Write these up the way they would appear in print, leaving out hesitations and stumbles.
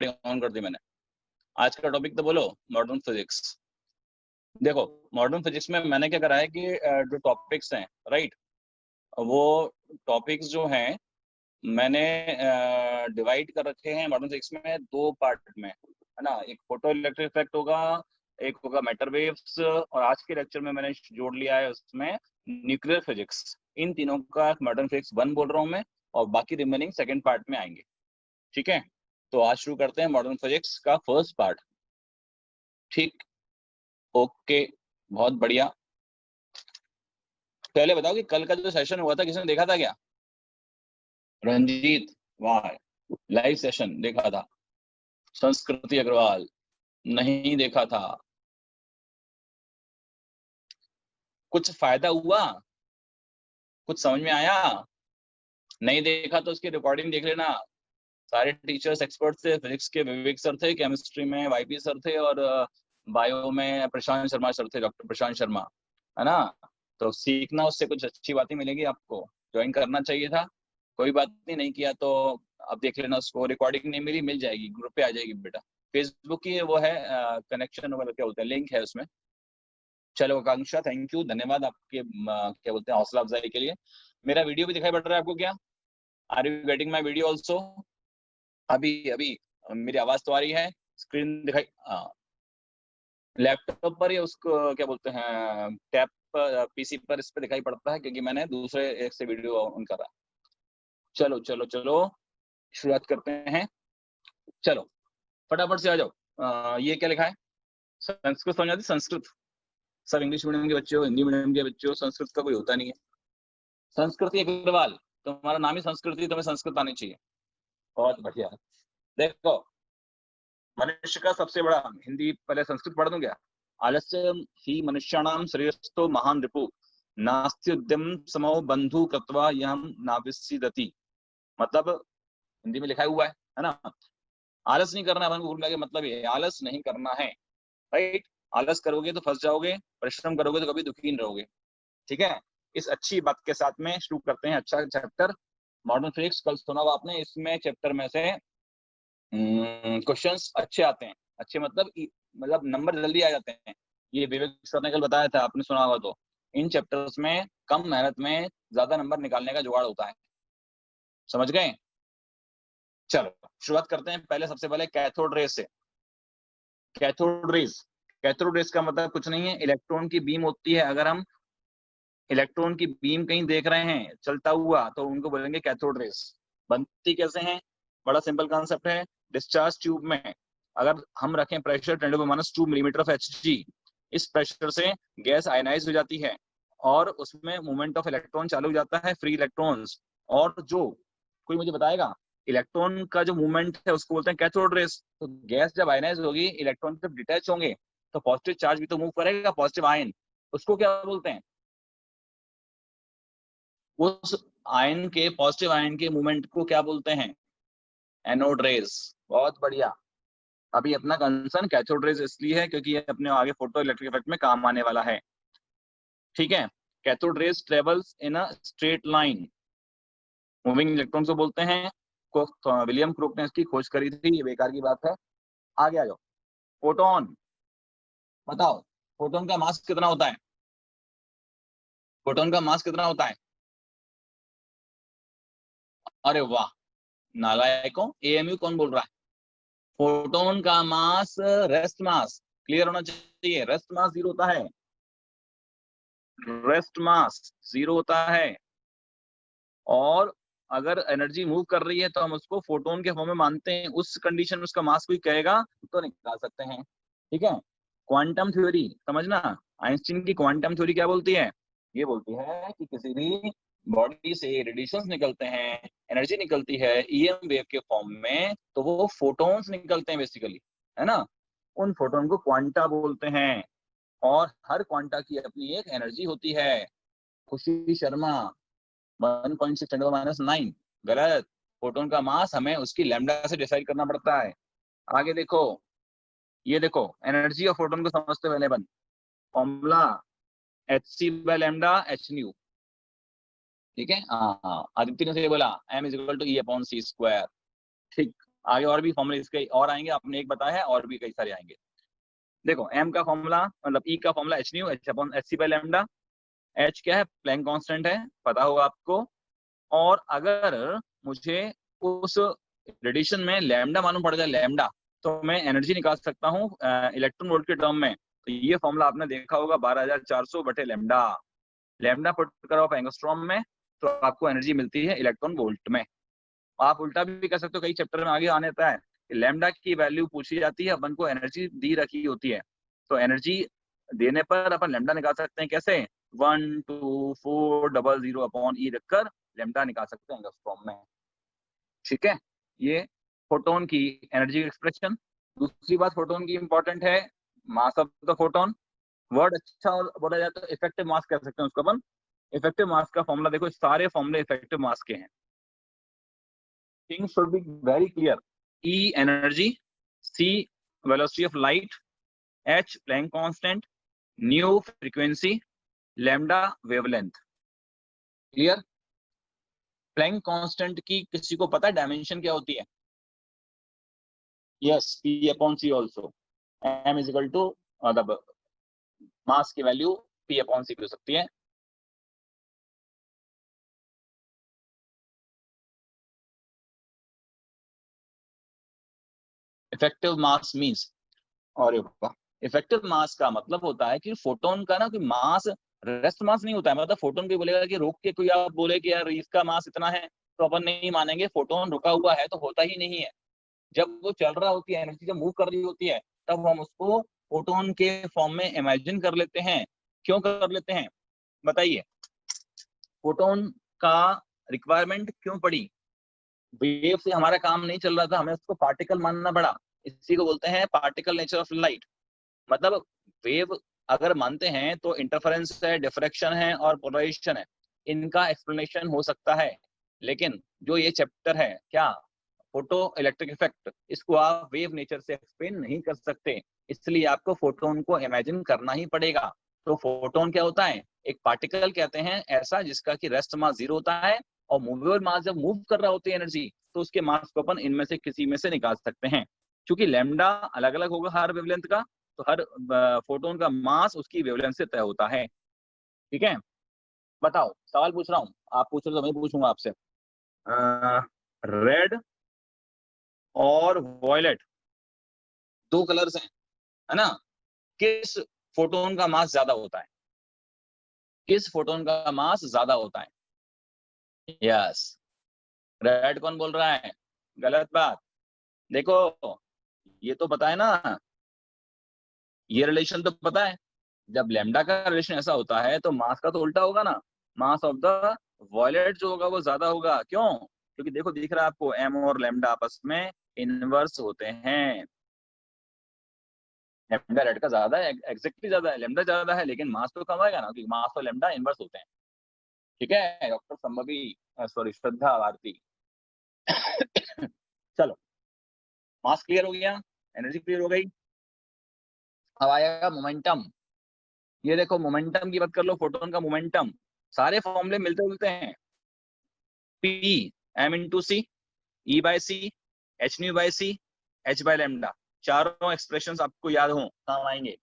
On कर दी मैंने। आज का टॉपिक तो बोलो, मॉडर्न फिजिक्स। देखो, मॉडर्न फिजिक्स में मैंने क्या करा है कि जो टॉपिक्स हैं, राइट, वो टॉपिक्स जो हैं मैंने डिवाइड कर रखे हैं मॉडर्न फिजिक्स में दो पार्ट में, है ना। एक फोटो इलेक्ट्रिक इफेक्ट होगा, एक होगा मैटर वेव्स, और आज के लेक्चर में मैंने जोड़ लिया है उसमें न्यूक्लियर फिजिक्स। इन तीनों का मॉडर्न फिजिक्स 1 बोल रहा हूँ मैं, और बाकी रिमेनिंग सेकंड पार्ट में आएंगे। ठीक है, तो आज शुरू करते हैं मॉडर्न फिजिक्स का फर्स्ट पार्ट। ठीक, ओके, बहुत बढ़िया। पहले बताओ कि कल का जो सेशन हुआ था किसने देखा था क्या? रंजीत, वाह, लाइव सेशन देखा था। संस्कृति अग्रवाल, नहीं देखा था। कुछ फायदा हुआ? कुछ समझ में आया? नहीं देखा तो उसकी रिकॉर्डिंग देख लेना। सारे टीचर्स एक्सपर्ट थे। फिजिक्स के विवेक सर थे, केमिस्ट्री में वाईपी सर थे, और बायो में प्रशांत शर्मा सर थे, डॉक्टर प्रशांत शर्मा, है ना। तो सीखना, उससे कुछ अच्छी बातें मिलेगी आपको। ज्वाइन करना चाहिए था, कोई बात नहीं, नहीं किया तो अब देख लेना उसको। रिकॉर्डिंग नहीं मिली, मिल जाएगी, ग्रुप पे आ जाएगी बेटा। फेसबुक की वो है कनेक्शन वगैरह, क्या बोलते हैं, लिंक है उसमें। चलो आकांक्षा, थैंक यू, धन्यवाद आपके क्या बोलते हैं, हौसला अफजाई के लिए। मेरा वीडियो भी दिखाई पड़ रहा है आपको क्या? Are you getting my video also? अभी अभी मेरी आवाज तो आ रही है, स्क्रीन दिखाई? लैपटॉप पर या उसको क्या बोलते हैं, टैब पर, पीसी पर इस पे दिखाई पड़ता है, क्योंकि मैंने दूसरे एक से वीडियो ऑन करा। चलो चलो चलो, शुरुआत करते हैं। चलो फटाफट से आ जाओ। ये क्या लिखा है? संस्कृत समझ आती? संस्कृत सब इंग्लिश मीडियम के बच्चे हो, हिंदी मीडियम के बच्चे हो, संस्कृत का कोई होता नहीं है। संस्कृति अग्रवाल, तुम्हारा नाम ही संस्कृति, तुम्हें संस्कृत आनी चाहिए। बहुत बढ़िया। देखो, मनुष्य का सबसे बड़ा, हिंदी पहले संस्कृत पढ़ दूं क्या? आलस्य ही मनुष्याणाम श्रेयस्थो महान रिपु, नास्ति उद्यम समो बंधु कृत्वा यम नाविस्सिदति। मतलब हिंदी में लिखा हुआ है ना। आलस नहीं करना है, भूल के मतलब ये आलस नहीं करना है, राइट। आलस करोगे तो फंस जाओगे, परिश्रम करोगे तो कभी दुखी नहीं रहोगे। ठीक है, इस अच्छी बात के साथ में शुरू करते हैं अच्छा चैप्टर मॉडर्न फिजिक्स। कल सुना हुआ आपने, इसमें चैप्टर में से क्वेश्चंस अच्छे आते हैं। अच्छे मतलब नंबर जल्दी आ जाते हैं। ये विवेक सर ने कल बताया था, आपने सुना होगा तो। इन चैप्टर्स में कम मेहनत में ज्यादा नंबर निकालने का जुगाड़ होता है, समझ गए? चलो शुरुआत करते हैं। पहले सबसे पहले कैथोड रेस से। कैथोड रेस, कैथोड रेस का मतलब कुछ नहीं है, इलेक्ट्रॉन की बीम होती है। अगर हम इलेक्ट्रॉन की बीम कहीं देख रहे हैं चलता हुआ, तो उनको बोलेंगे कैथोड रेस। बनती कैसे हैं? बड़ा सिंपल कॉन्सेप्ट है। डिस्चार्ज ट्यूब में अगर हम रखें प्रेशर 10⁻² मिलीमीटर ऑफ Hg, इस प्रेशर से गैस आयनाइज हो जाती है, और उसमें मूवमेंट ऑफ इलेक्ट्रॉन चालू हो जाता है, फ्री इलेक्ट्रॉन्स। और जो कोई मुझे बताएगा, इलेक्ट्रॉन का जो मूवमेंट है उसको बोलते हैं कैथोड रेस। तो गैस जब आयनाइज होगी, इलेक्ट्रॉन जब डिटैच होंगे, तो पॉजिटिव चार्ज भी तो मूव करेगा, पॉजिटिव आयन, उसको क्या बोलते हैं? उस आयन के, पॉजिटिव आयन के मूवमेंट को क्या बोलते हैं? Anode rays. बहुत बढ़िया। अभी अपना कंसर्न कैथोड रेस इसलिए है क्योंकि ये अपने आगे फोटो इलेक्ट्रिक इफेक्ट में काम आने वाला है। ठीक है, cathode rays travels in a straight line. Moving electron को बोलते हैं। विलियम क्रूक ने इसकी खोज करी थी, ये बेकार की बात है। आगे आ जाओ। फोटोन, बताओ फोटोन का मास कितना होता है? फोटोन का मास कितना होता है? अरे वाह, नालायकों, एएमयू कौन बोल रहा है? फोटोन का मास, रेस्ट मास क्लियर होना चाहिए। रेस्ट मास 0 होता है, रेस्ट मास 0 होता है। और अगर एनर्जी मूव कर रही है तो हम उसको फोटोन के फॉर्म में मानते हैं। उस कंडीशन में उसका मास कोई कहेगा तो निकाल सकते हैं। ठीक है, क्वांटम थ्योरी समझना। आइंस्टीन की क्वांटम थ्योरी क्या बोलती है? ये बोलती है कि किसी भी बॉडी से रेडिएशंस निकलते हैं, एनर्जी निकलती है ईएम वेव के फॉर्म में, तो वो फोटोन्स निकलते हैं बेसिकली, है ना। उन फोटोन को क्वांटा बोलते हैं, और हर क्वांटा की अपनी एक एनर्जी होती है। खुशी शर्मा, 1.6 10⁻⁹ गलत। फोटोन का मास हमें उसकी लैम्डा से डिसाइड करना पड़ता है। आगे देखो, ये देखो एनर्जी ऑफ फोटोन को समझते पहले बन फॉर्मूला hc/λ hν। ठीक है, हाँ, आदित्य ने से बोला m = E/c²। ठीक, आगे और भी फॉर्मूले इसके और आएंगे, आपने एक बताया है और भी कई सारे आएंगे। देखो m का फॉर्मूला मतलब E का फॉर्मूला h न्यू h/hc/लैम्डा। h क्या है? प्लैंक कांस्टेंट है, पता होगा आपको। और अगर मुझे उस रेडिएशन में लैम्डा मालूम पड़ जाए, लैम्डा, तो मैं एनर्जी निकाल सकता हूँ इलेक्ट्रॉन वोल्ट के टर्म में। तो ये फॉर्मूला आपने देखा होगा 12400/लैम्डा। लैम्डा पुट करो आप एंगस्ट्रॉम में तो आपको एनर्जी मिलती है इलेक्ट्रॉन वोल्ट में। आप उल्टा भी कर सकते हो, कई चैप्टर में आगे आने आता है लैम्डा की वैल्यू पूछी जाती है, अपन को एनर्जी दी रखी होती है, तो एनर्जी देने पर अपन लैम्डा निकाल सकते हैं। कैसे? 12400/E रखकर लैम्डा निकाल सकते हैं एंगस्ट्रॉम में। ठीक है, ये फोटोन की एनर्जी एक्सप्रेशन। दूसरी बात फोटोन की इंपॉर्टेंट है, mass of the photon. Word अच्छा बोला जाए तो इफेक्टिव मास कह सकते हैं उसको अपन। इफेक्टिव मास का फॉर्मूला देखो, सारे फॉर्मूले इफेक्टिव मास के हैं। Things should be very clear. E energy, C velocity of light, H Planck constant, nu frequency, lambda wavelength. Clear? Planck constant की किसी को पता है डायमेंशन क्या होती है? Yes, P/C also. M is equal to मतलब मास की वैल्यू P/C हो सकती है। इफेक्टिव मास मीन्स, और इफेक्टिव मास का मतलब होता है कि फोटोन का ना कोई मास रेस्ट मास नहीं होता है। मतलब फोटोन कोई बोलेगा कि रोक के कोई आप बोले कि यार इसका मास इतना है तो अपन नहीं मानेंगे, फोटोन रुका हुआ है तो होता ही नहीं है। जब वो चल रहा होती है, एनर्जी जब मूव कर रही होती है, तब हम उसको फोटोन के फॉर्म में इमेजिन कर लेते हैं। क्यों कर लेते हैं बताइए? फोटोन का रिक्वायरमेंट क्यों पड़ी? वेव से हमारा काम नहीं चल रहा था, हमें उसको पार्टिकल मानना पड़ा। इसी को बोलते हैं पार्टिकल नेचर ऑफ लाइट। मतलब वेव अगर मानते हैं तो इंटरफेरेंस है, डिफ्रैक्शन है और पोलराइजेशन है, इनका एक्सप्लेनेशन हो सकता है। लेकिन जो ये चैप्टर है क्या, फोटो इलेक्ट्रिक इफेक्ट, इसको आप वेव नेचर से एक्सप्लेन नहीं कर सकते, इसलिए आपको फोटोन को इमेजिन करना ही पड़ेगा। तो फोटोन क्या होता है? एक पार्टिकल कहते हैं ऐसा जिसका कि रेस्ट मास 0 होता है, और मूवेबल मास जब मूव कर रहा होती है एनर्जी, तो उसके मास को अपन इनमें से किसी में से निकाल सकते हैं। क्योंकि लैम्डा अलग अलग होगा हर वेवलेंथ का, तो हर फोटोन का मास उसकी वेवलेंथ से तय होता है। ठीक है, बताओ, सवाल पूछ रहा हूँ, आप पूछ रहे हो तो मैं पूछूंगा आपसे। रेड और वॉयलेट दो कलर्स हैं, है ना? किस फोटोन का मास ज्यादा होता है? किस फोटोन का मास ज्यादा होता है? Yes, red. कौन बोल रहा है? गलत बात। देखो, ये तो पता है ना, ये रिलेशन तो पता है। जब लैम्डा का रिलेशन ऐसा होता है तो मास का तो उल्टा होगा ना, मास ऑफ द वॉयलेट जो होगा वो ज्यादा होगा। क्यों? क्योंकि देखो दिख रहा है आपको, एम और लैम्डा आपस में इनवर्स होते हैं। लैम्डा रेड का ज्यादा है, एग्जैक्टली ज्यादा है, लैम्डा ज्यादा है, लेकिन मास तो कम आएगा ना, क्योंकि मास और लैम्डा इनवर्स होते हैं। ठीक है डॉक्टर संभवी, सॉरी श्रद्धा भारती। चलो, मास क्लियर हो गया, एनर्जी क्लियर हो गई। अब आएगा मोमेंटम। ये देखो, मोमेंटम की बात कर लो, फोटोन का मोमेंटम, सारे फॉर्मूले मिलते जुलते हैं। P m/c, E/c, h/c, h/लैम्डा, चारों एक्सप्रेशंस आपको याद हो, काम आएंगे।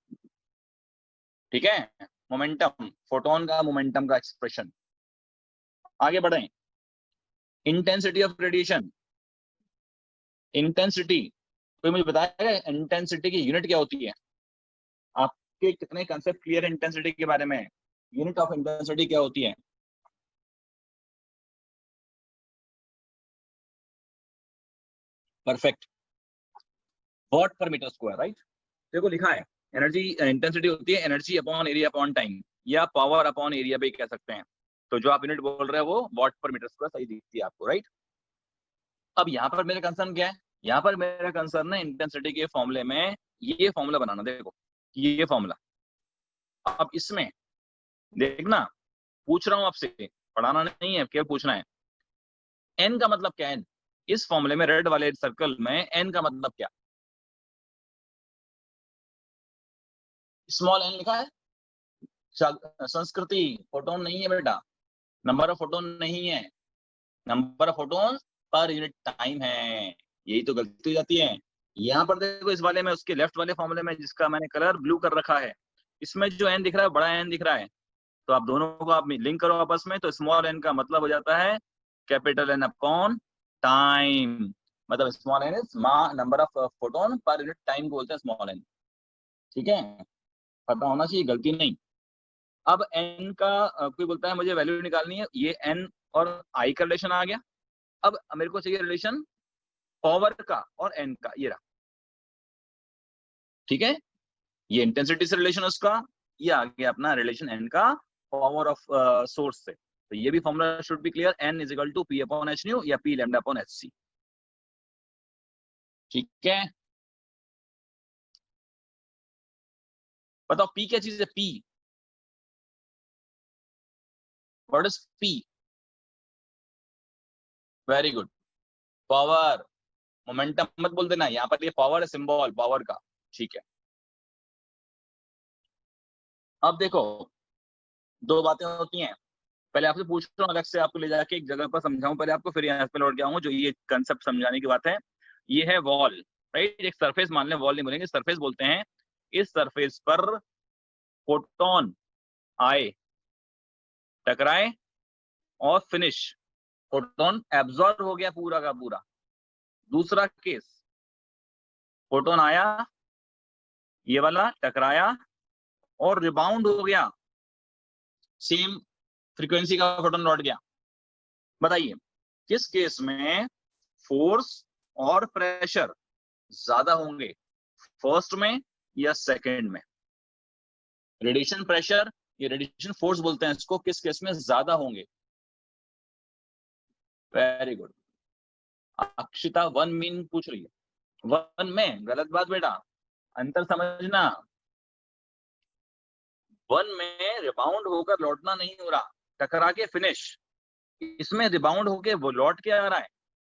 ठीक है, मोमेंटम, फोटोन का मोमेंटम का एक्सप्रेशन। आगे बढ़ें, इंटेंसिटी ऑफ रेडिएशन। इंटेंसिटी, कोई मुझे बताएगा इंटेंसिटी की यूनिट क्या होती है? आपके कितने कंसेप्ट क्लियर है इंटेंसिटी के बारे में? यूनिट ऑफ इंटेंसिटी क्या होती है? परफेक्ट, वॉट पर मीटर स्क्वायर, राइट? देखो लिखा है, एनर्जी इंटेंसिटी होती है energy upon area upon time, या पावर अपॉन एरिया भी कह सकते हैं। तो जो आप यूनिट बोल रहे हो वो वॉट पर मीटर स्क्वायर सही दिखती है आपको, राइट? अब यहाँ पर मेरा कंसर्न क्या है? यहाँ पर मेरा कंसर्न है इंटेंसिटी के फॉर्मूले में ये फॉर्मूला बनाना। देखो ये फॉर्मूला, अब इसमें देखना, पूछ रहा हूँ आपसे, पढ़ाना नहीं है, केवल पूछना है। एन का मतलब क्या है? इस फॉर्मूले में रेड वाले सर्कल में एन का मतलब क्या? स्मॉल एन लिखा है। संस्कृति, फोटोन नहीं है बेटा, नंबर ऑफ फोटोन नहीं है, number of photon per unit time है। यही तो गलती हो जाती है। यहाँ पर देखो इस वाले में, उसके लेफ्ट वाले फॉर्मूले में जिसका मैंने कलर ब्लू कर रखा है, इसमें जो एन दिख रहा है बड़ा एन दिख रहा है, तो आप दोनों को आप लिंक करो आपस में, तो स्मॉल एन का मतलब हो जाता है कैपिटल एन अपॉन टाइम। मतलब small n is number of photon per unit time को बोलते हैं स्मॉल एन। ठीक है, पता होना चाहिए, गलती नहीं। अब एन का कोई बोलता है मुझे वैल्यू निकालनी है, ये एन और आई का रिलेशन आ गया। अब मेरे को चाहिए रिलेशन पावर का और एन का, ये रहा। ठीक है, ये इंटेंसिटी से रिलेशन उसका, ये आ गया अपना रिलेशन एन का पावर ऑफ सोर्स से। तो ये भी formula should be clear, n is equal to p upon h nu या p lambda upon h c. ठीक है, बताओ पी क्या चीज है? P, what is p? Very good, power. Momentum मत बोल देना, यहाँ पर ये पावर है, सिंबल पावर का। ठीक है, अब देखो दो बातें होती हैं, पहले आपसे पूछ रहा हूँ अलग से, आपको ले जाके एक जगह पर समझाऊं पहले आपको, फिर यहाँ पे लौट के आऊंगा। जो ये कंसेप्ट समझाने की बात है, ये है वॉल, राइट? एक सरफेस मान लें, वॉल नहीं बोलेंगे, सरफेस बोलते हैं। इस सरफेस पर फोटोन आए, टकराए और फिनिश, फोटोन एब्जॉर्ब हो गया पूरा का पूरा। दूसरा केस, फोटोन आया, ये वाला टकराया और रिबाउंड हो गया, सेम फ्रीक्वेंसी का फोटोन लौट गया। बताइए किस केस में फोर्स और प्रेशर ज्यादा होंगे, फर्स्ट में या सेकंड में? रेडिएशन प्रेशर, ये रेडिएशन फोर्स बोलते हैं इसको, किस केस में ज्यादा होंगे? Very good, Akshita one mean पूछ रही है। वन में गलत बात बेटा, अंतर समझना। वन में रिबाउंड होकर लौटना नहीं हो रहा, टकरा के फिनिश। इसमें रिबाउंड होके वो लौट के आ रहा है,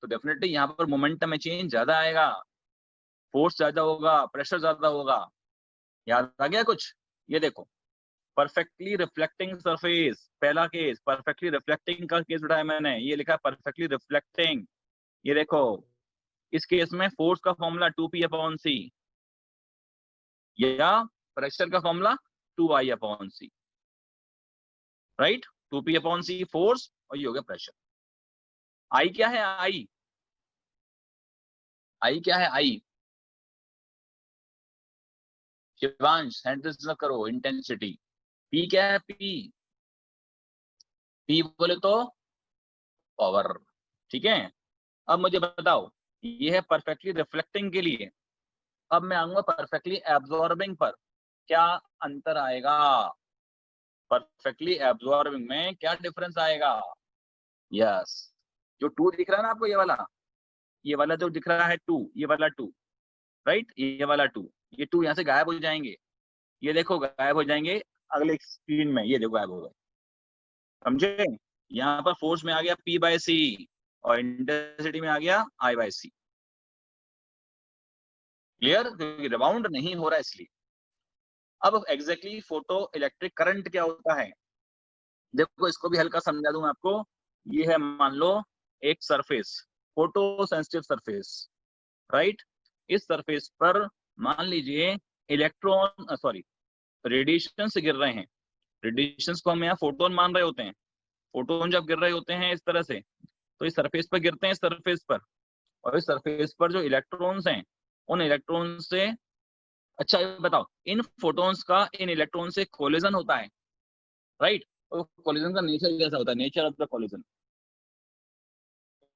तो डेफिनेटली यहाँ पर मोमेंटम में चेंज ज्यादा आएगा, फोर्स ज्यादा होगा, प्रेशर ज्यादा होगा। याद आ गया कुछ? ये देखो, परफेक्टली रिफ्लेक्टिंग सरफेस, पहला केस परफेक्टली रिफ्लेक्टिंग का केस उठाया मैंने, ये लिखा परफेक्टली रिफ्लेक्टिंग। ये देखो, इस केस में फोर्स का फॉर्मूला 2p अपॉन सी, या प्रेशर का फॉर्मूला 2i अपॉन सी, राइट? 2p अपॉन सी फोर्स और ये हो गया प्रेशर। आई क्या है? आई, आई क्या है? आई शिवांश हैंड्स न करो, इंटेंसिटी। पी क्या है? पी, पी बोले तो पावर। ठीक है, अब मुझे बताओ, ये है परफेक्टली रिफ्लेक्टिंग के लिए। अब मैं आऊंगा परफेक्टली एब्जॉर्बिंग पर, क्या अंतर आएगा? परफेक्टली एब्जॉर्बिंग में क्या डिफरेंस आएगा? यस, जो टू दिख रहा है ना आपको, ये वाला जो दिख रहा है टू, ये वाला टू, राइट? ये वाला टू, ये टू यहाँ से गायब हो जाएंगे, ये देखो गायब हो जाएंगे अगले स्क्रीन में, ये देखो गायब हो गए। समझे? यहाँ पर फोर्स में आ गया P बाय सी और इंटेंसिटी में आ गया I बाय सी। क्लियर? क्योंकि रिबाउंड नहीं हो रहा है इसलिए। अब एग्जैक्टली फोटो इलेक्ट्रिक करंट क्या होता है, देखो इसको भी हल्का समझा दूं मैं आपको। ये है मान लो एक surface, photo sensitive surface, right? इस सरफेस पर मान लीजिए इलेक्ट्रॉन सॉरी रेडिएशन से गिर रहे हैं। रेडिएशन को हम यहाँ फोटोन मान रहे होते हैं। फोटोन जब गिर रहे होते हैं इस तरह से, तो इस सरफेस पर गिरते हैं, इस सरफेस पर, और इस सरफेस पर जो इलेक्ट्रॉन्स हैं, उन इलेक्ट्रॉन से, अच्छा ये बताओ, इन फोटोन्स का इन इलेक्ट्रॉन से कोलिजन होता है, राइट? और कोलिजन का नेचर कैसा होता है? Nature of the collision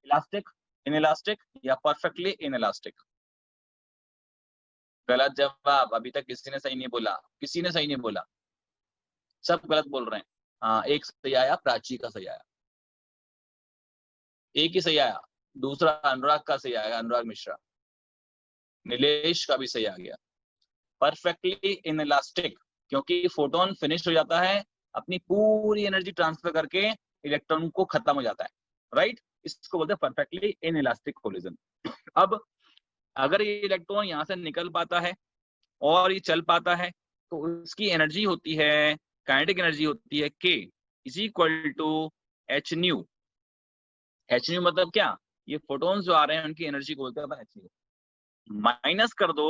elastic, inelastic या परफेक्टली इनइलास्टिक? गलत जवाब, अभी तक किसी ने सही नहीं बोला, किसी ने सही नहीं बोला, सब गलत बोल रहे हैं। हाँ, एक सही आया, प्राची का सही आया, एक ही सही आया, दूसरा अनुराग का सही आया, अनुराग मिश्रा। नीलेश का भी सही आ गया, परफेक्टली इनइलास्टिक, क्योंकि फोटोन फिनिश हो जाता है, अपनी पूरी एनर्जी ट्रांसफर करके इलेक्ट्रॉन को खत्म हो जाता है, राइट? इसको बोलते हैं परफेक्टली इनइलास्टिक कोलिजन। अब अगर ये इलेक्ट्रॉन यहाँ से निकल पाता है और ये चल पाता है, तो उसकी एनर्जी होती है, काइनेटिक एनर्जी होती है K is equal to h nu. H nu मतलब क्या? ये फोटोन्स जो आ रहे हैं उनकी एनर्जी को बोलते हैं अपन एचन्यू। माइनस कर दो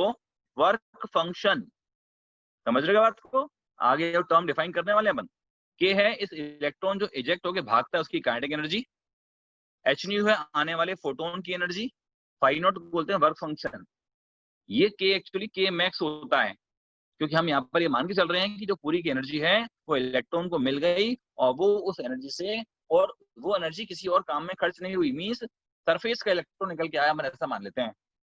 वर्क फंक्शन, समझ रहे हो बात को? आगे जो टर्म डिफाइन करने वाले हैं अपन, के है इस इलेक्ट्रॉन जो इजेक्ट होके भागता है उसकी काइनेटिक एनर्जी, एचन्यू है आने वाले फोटोन की एनर्जी, फाई नॉट बोलते हैं वर्क फंक्शन। ये के एक्चुअली के मैक्स होता है, क्योंकि हम यहाँ पर ये मान के चल रहे हैं कि जो पूरी की एनर्जी है वो इलेक्ट्रॉन को मिल गई और वो उस एनर्जी से, और वो एनर्जी किसी और काम में खर्च नहीं हुई, मींस सरफेस का इलेक्ट्रॉन निकल के आया, हम ऐसा मान लेते हैं।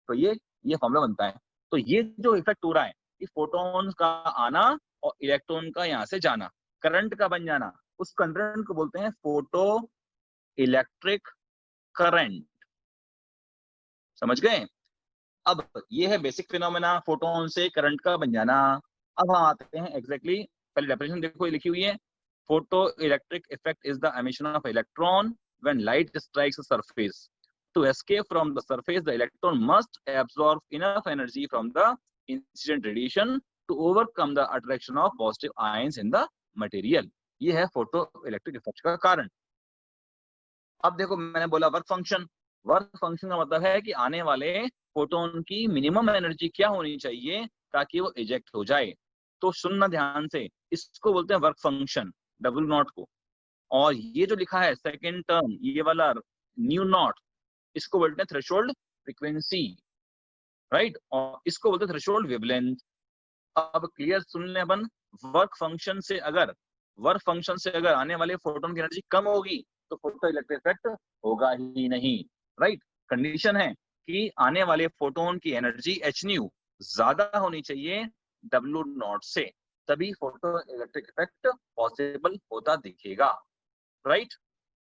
तो ये फॉर्मूला बनता है। तो ये जो इफेक्ट हो रहा है कि फोटोन का आना और इलेक्ट्रॉन का यहाँ से जाना, करंट का बन जाना, उस करंट को बोलते हैं फोटो इलेक्ट्रिक करंट। समझ गए? अब ये है बेसिक फिनोमेना, फोटोन से करंट का बन जाना। अब हम आते हैं एग्जैक्टली पहले डेफिनेशन देखो, ये लिखी हुई है, photo electric effect is the emission of electron when light strikes a surface. To escape from the surface, the electron must absorb enough energy from the incident radiation to overcome the attraction of positive ions in the material. ये है photo electric effect का कारण। अब देखो मैंने बोला work function, work function का मतलब है कि आने वाले फोटोन की मिनिमम एनर्जी क्या होनी चाहिए ताकि वो इजेक्ट हो जाए। तो सुनना ध्यान से, इसको बोलते हैं वर्क फंक्शन, डब्ल्यू नॉट को। और ये जो लिखा है सेकेंड टर्म, ये वाला न्यू नॉट, इसको बोलते हैं थ्रेशोल्ड फ्रीक्वेंसी, राइट? और इसको बोलते हैं थ्रेशोल्ड वेवलेंथ। अब क्लियर सुन ले अपन, वर्क फंक्शन से अगर आने वाले फोटोन की एनर्जी कम होगी तो फोटो इलेक्ट्रिक इफेक्ट होगा ही नहीं, राइट? कंडीशन है कि आने वाले फोटोन की एनर्जी एच न्यू ज्यादा होनी चाहिए डब्ल्यू नॉट से, तभी फोटो इलेक्ट्रिक इफेक्ट पॉसिबल होता दिखेगा, राइट?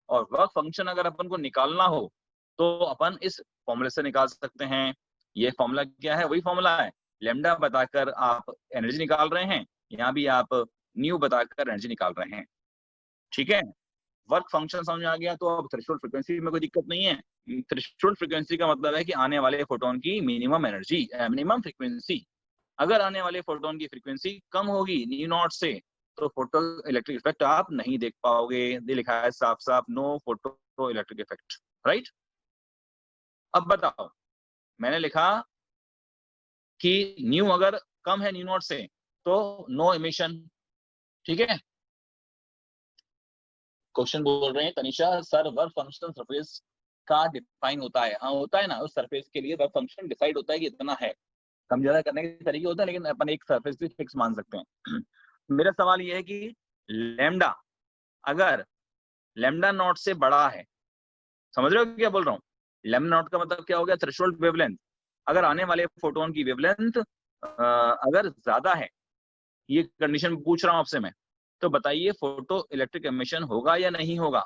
और वर्क फंक्शन अगर अपन को निकालना हो तो अपन इस फॉर्मूले से निकाल सकते हैं। ये फॉर्मूला क्या है? वही फॉर्मूला है, लैम्डा बताकर आप एनर्जी निकाल रहे हैं, यहाँ भी आप न्यू बताकर एनर्जी निकाल रहे हैं, ठीक है? वर्क फंक्शन समझ में आ गया, तो अब थ्रेशोल्ड फ्रीक्वेंसी में कोई दिक्कत नहीं है। थ्रेशोल्ड फ्रीक्वेंसी का मतलब है कि आने वाले फोटोन की मिनिमम एनर्जी, मिनिमम फ्रीक्वेंसी। अगर आने वाले फोटोन की फ्रीक्वेंसी कम होगी न्यू नॉट से तो फोटो इलेक्ट्रिक इफेक्ट आप नहीं देख पाओगे। ये लिखा है साफ साफ, no photo electric effect, right? अब बताओ, मैंने लिखा कि न्यू अगर कम है न्यू नॉट से तो नो इमिशन, ठीक है? क्वेश्चन बोल रहे हैं Tanisha sir, work function surface का डिफाइन होता है? हाँ होता है ना, उस सरफेस के लिए वर्क फंक्शन डिसाइड होता है कि इतना है, कम ज्यादा करने के तरीके होते हैं, लेकिन अपन एक सरफेस भी फिक्स मान सकते हैं। मेरा सवाल ये है कि लैम्डा अगर लैम्डा नॉट से बड़ा है, समझ रहे हो क्या बोल रहा हूँ? लैम्डा नॉट का मतलब क्या हो गया? Threshold wavelength. अगर आने वाले फोटोन की वेवलेंथ अगर ज्यादा है, ये कंडीशन पूछ रहा हूं आपसे मैं, तो बताइए फोटो इलेक्ट्रिक एमिशन होगा या नहीं होगा?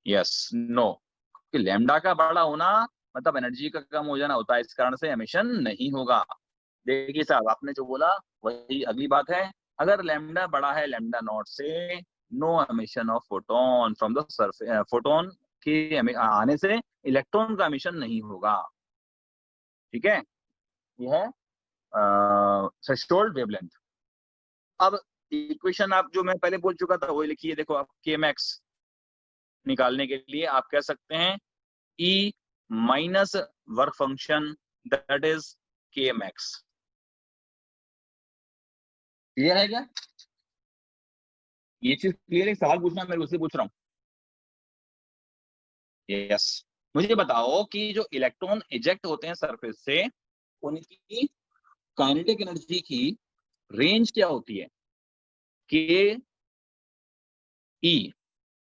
Yes, no. कि लैम्डा का बड़ा होना मतलब एनर्जी का कम हो जाना होता है, इस कारण से एमिशन नहीं होगा। देखिए साहब, आपने जो बोला वही अगली बात है, अगर लैम्डा बड़ा है लैम्डा नॉट से, no emission of photon from the surface, photon के आने से इलेक्ट्रॉन का एमिशन नहीं होगा, ठीक है? यह है थ्रेशोल्ड वेवलेंथ। अब इक्वेशन आप जो मैं पहले बोल चुका था वही लिखिए, देखो आप के मैक्स निकालने के लिए आप कह सकते हैं E minus work function that is के मैक्स। क्लियर है क्या? ये चीज क्लियर है? सवाल पूछना मेरे उससे पूछ रहा हूँ। यस, मुझे बताओ कि जो इलेक्ट्रॉन इजेक्ट होते हैं सरफेस से, उनकी काइनेटिक एनर्जी की रेंज क्या होती है? के ई,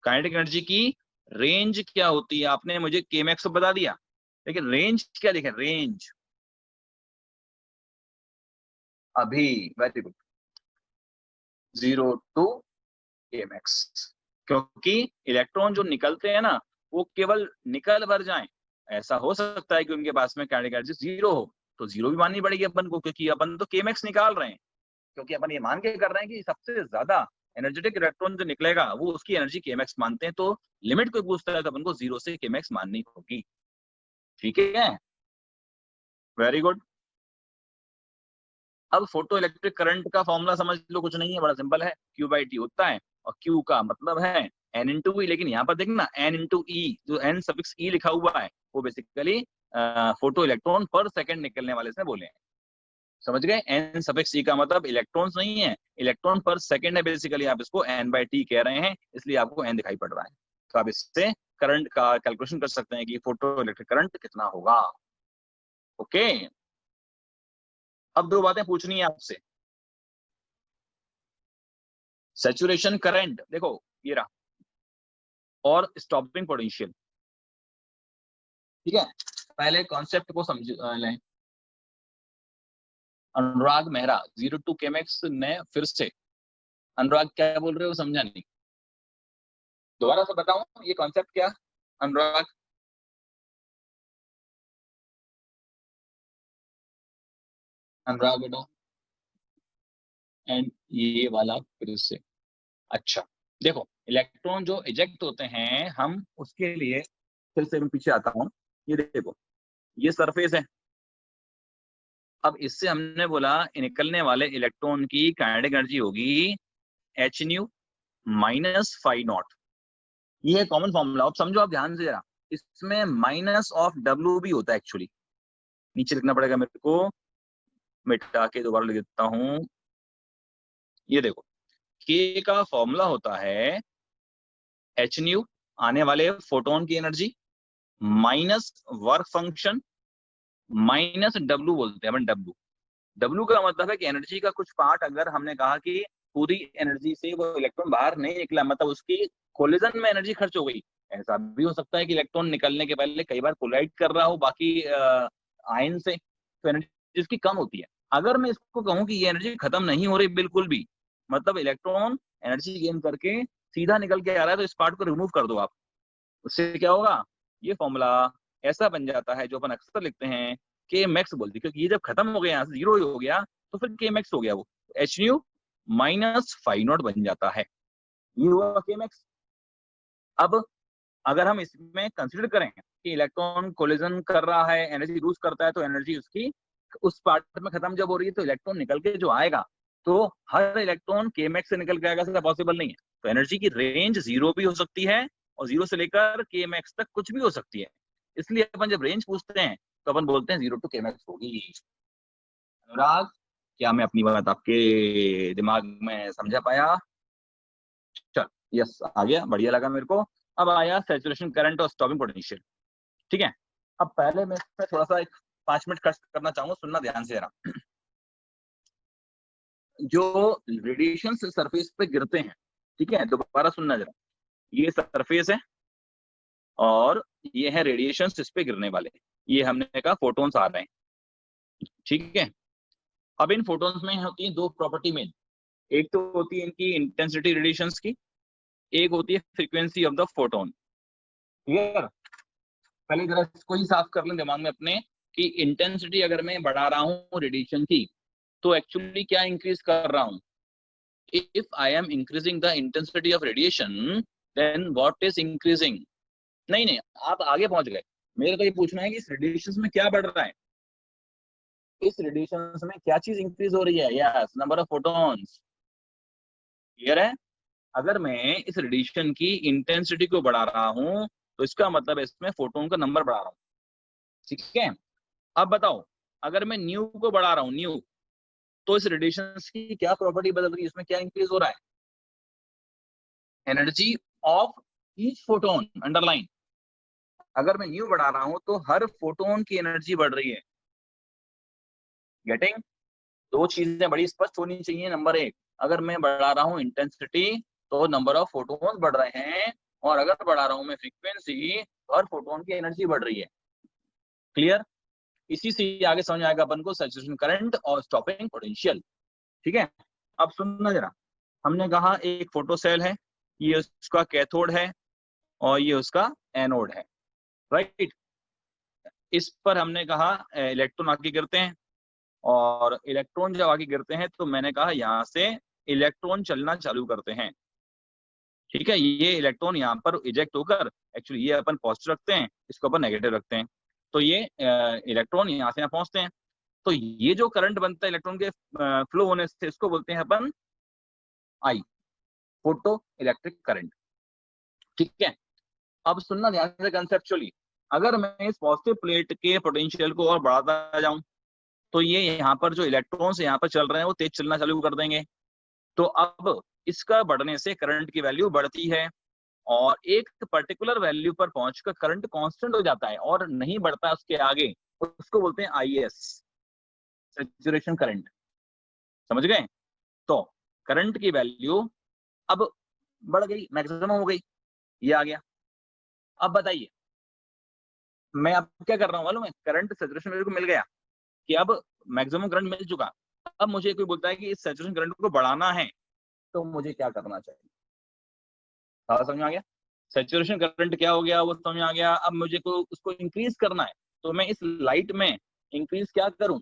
काइनेटिक एनर्जी की रेंज क्या होती है? आपने मुझे के मैक्स बता दिया, लेकिन रेंज क्या लिखा? रेंज अभी, वेरी गुड, 0 टू के मैक्स। क्योंकि इलेक्ट्रॉन जो निकलते हैं ना, वो केवल निकल भर जाएं, ऐसा हो सकता है कि उनके पास में काइनेटिक एनर्जी 0 हो, तो 0 भी माननी पड़ेगी अपन को, क्योंकि अपन तो के मैक्स निकाल रहे हैं, क्योंकि अपन ये मान के कर रहे हैं कि सबसे ज्यादा एनर्जेटिक इलेक्ट्रॉन जो निकलेगा वो उसकी एनर्जी के मैक्स मानते हैं, तो लिमिट कोई पूछता है तो अपन को 0 से के मैक्स माननी होगी, ठीक है? Very good. अब फोटो इलेक्ट्रिक करंट का फॉर्मूला समझ लो, कुछ नहीं है, बड़ा सिंपल है, Q/T होता है और Q का मतलब है N इंटू ई, लेकिन यहाँ पर देखना N इंटू ई, जो N सफिक्स ई लिखा हुआ है वो बेसिकली फोटो इलेक्ट्रॉन पर सेकंड निकलने वाले से बोले हैं। समझ गए? N सफिक्स ई का मतलब इलेक्ट्रॉन्स नहीं है, इलेक्ट्रॉन पर सेकंड है, बेसिकली आप इसको N/T कह रहे हैं, इसलिए आपको N दिखाई पड़ रहा है। तो आप इससे करंट का कैलकुलेशन कर सकते हैं कि फोटो इलेक्ट्रिक करंट कितना होगा। ओके, अब दो बातें पूछनी है आपसे। सैचुरेशन करंट देखो ये रहा, और स्टॉपिंग पोटेंशियल। ठीक है, पहले कॉन्सेप्ट को समझ लें। अनुराग मेहरा 02 केमेक्स ने फिर से, अनुराग क्या बोल रहे हो समझा नहीं, दोबारा से बताऊं ये कॉन्सेप्ट क्या? अनुराग, अनुराग बेटा, एंड ये वाला फिर से। अच्छा, देखो इलेक्ट्रॉन जो इजेक्ट होते हैं हम उसके लिए फिर से मैं पीछे आता हूँ। ये देखो, ये सरफेस है। अब इससे हमने बोला निकलने वाले इलेक्ट्रॉन की काइनेटिक एनर्जी होगी h nu minus phi not. ये है कॉमन फॉर्मूला। अब समझो आप ध्यान से जरा, इसमें माइनस ऑफ डब्ल्यू भी होता है एक्चुअली। नीचे लिखना पड़ेगा मेरे को, मिटा के दोबारा लिख देता हूँ। ये देखो, के का फॉर्मूला होता है एच न्यू, आने वाले फोटोन की energy, minus work function, minus W बोलते हैं अपन डब्ल्यू। डब्ल्यू का मतलब है कि एनर्जी का कुछ पार्ट, अगर हमने कहा कि पूरी एनर्जी से वो इलेक्ट्रॉन बाहर नहीं निकला, मतलब उसकी कोलिजन में एनर्जी खर्च हो गई। ऐसा भी हो सकता है कि इलेक्ट्रॉन निकलने के पहले कई बार कोलाइड कर रहा हो बाकी आयन से, तो एनर्जी इसकी कम होती है। अगर मैं इसको कहूँ कि ये एनर्जी खत्म नहीं हो रही बिल्कुल भी, मतलब इलेक्ट्रॉन एनर्जी गेन करके सीधा निकल के आ रहा है, तो इस पार्ट को रिमूव कर दो आप। उससे क्या होगा, ये फॉर्मूला ऐसा बन जाता है जो अपन अक्सर लिखते हैं के मैक्स बोलते, क्योंकि ये जब खत्म हो गया, यहाँ से जीरो हो गया, तो फिर के मैक्स हो गया, वो h nu minus phi not बन जाता है। ये हुआ के मैक्स। अब अगर हम इसमें कंसिडर करें कि इलेक्ट्रॉन कोलिजन कर रहा है, एनर्जी लूज करता है, तो एनर्जी उसकी उस पार्ट में खत्म जब हो रही है, तो इलेक्ट्रॉन निकल के जो आएगा, तो हर इलेक्ट्रॉन के मैक्स से निकल के आएगा, ऐसा पॉसिबल नहीं है। तो एनर्जी की रेंज जीरो भी हो सकती है, और जीरो से लेकर के मैक्स तक कुछ भी हो सकती है। इसलिए अपन जब रेंज पूछते हैं तो अपन बोलते हैं 0 to के मैक्स होगी। अनुराग, क्या मैं अपनी बात आपके दिमाग में समझा पाया? चल, यस, आ गया, बढ़िया लगा मेरे को। अब आया सैचुरेशन करंट और स्टॉपिंग पोटेंशियल। ठीक है, अब पहले मैं इसमें थोड़ा सा एक 5 मिनट खर्च करना चाहूंगा, सुनना ध्यान से जरा। जो रेडिएशन सरफेस पे गिरते हैं, ठीक है, दोबारा सुनना जरा। ये सरफेस है और ये है रेडिएशन इस पे गिरने वाले, ये हमने कहा फोटोन्स आ रहे हैं। ठीक है, अब इन फोटोन्स में होती है दो प्रॉपर्टी मेन। एक तो होती है इनकी इंटेंसिटी रेडिएशंस की, एक होती है frequency of the photon. Clear? पहले जरा इसको ही साफ कर लें दिमाग में अपने, कि इंटेंसिटी अगर मैं बढ़ा रहा हूँ रेडिएशन की, तो एक्चुअली क्या इंक्रीज कर रहा हूँ? If I am increasing the intensity of radiation, then what is increasing? नहीं नहीं, आप आगे पहुंच गए। मेरे को ये पूछना है कि इस रेडिएशन में क्या बढ़ रहा है, इस रेडिएशन में क्या चीज इंक्रीज हो रही है? Yes, number of photons. Clear है? अगर मैं इस रेडिएशन की इंटेंसिटी को बढ़ा रहा हूं, तो इसका मतलब है इसमें फोटोन का नंबर बढ़ा रहा हूं। ठीक है, अब बताओ, अगर मैं न्यू को बढ़ा रहा हूं, न्यू, तो इस रेडिएशन की क्या प्रॉपर्टी बदल रही है, इसमें क्या इंक्रीज हो रहा है? Energy of each photon, underline. अगर मैं न्यू बढ़ा रहा हूं तो हर फोटोन की एनर्जी बढ़ रही है। गेटिंग? दो चीजें बड़ी स्पष्ट होनी चाहिए। नंबर एक, अगर मैं बढ़ा रहा हूँ इंटेंसिटी, तो नंबर ऑफ फोटोन्स बढ़ रहे हैं, और अगर बढ़ा रहा हूं मैं फ्रीक्वेंसी, तो हर फोटोन की एनर्जी बढ़ रही है। क्लियर? इसी से आगे समझ आएगा अपन को सैचुरेशन करंट और स्टॉपिंग पोटेंशियल। ठीक है, अब सुनना जरा। हमने कहा एक फोटो सेल है, ये उसका कैथोड है और ये उसका एनोड है, राइट? इस पर हमने कहा इलेक्ट्रॉन आके गिरते हैं, और इलेक्ट्रॉन जब आगे गिरते हैं तो मैंने कहा यहाँ से इलेक्ट्रॉन चलना चालू करते हैं। ठीक है, ये इलेक्ट्रॉन यहाँ पर इजेक्ट होकर, एक्चुअली ये अपन पॉजिटिव रखते हैं, इसको अपन नेगेटिव रखते हैं, तो ये इलेक्ट्रॉन यहाँ से यहाँ पहुंचते हैं। तो ये जो करंट बनता है इलेक्ट्रॉन के फ्लो होने से, इसको बोलते हैं अपन आई। Photo electric current. ठीक है, अब सुनना ध्यान से कंसेप्चुअली, अगर मैं इस पॉजिटिव प्लेट के पोटेंशियल को और बढ़ाता जाऊं तो ये यहाँ पर जो इलेक्ट्रॉन्स यहाँ पर चल रहे हैं वो तेज चलना चालू कर देंगे। तो अब इसका बढ़ने से करंट की वैल्यू बढ़ती है और एक पर्टिकुलर वैल्यू पर पहुंचकर करंट कांस्टेंट हो जाता है और नहीं बढ़ता उसके आगे, उसको बोलते हैं आईएस, सैचुरेशन करंट। समझ गए? तो करंट की वैल्यू अब बढ़ गई, मैक्सिमम हो गई, ये आ गया। अब बताइए मैं अब क्या कर रहा हूँ मालूम है, करंट सैचुरेशन मेरे को मिल गया कि अब मैक्सिमम करंट मिल चुका। अब मुझे कोई बोलता है कि इस सैचुरेशन करंट को बढ़ाना है तो मुझे क्या करना चाहिए? समझ में आ गया? सैचुरेशन करंट क्या हो गया वो समझ में आ गया। अब मुझे को उसको इंक्रीज करना है तो मैं इस लाइट में इंक्रीज क्या करूं?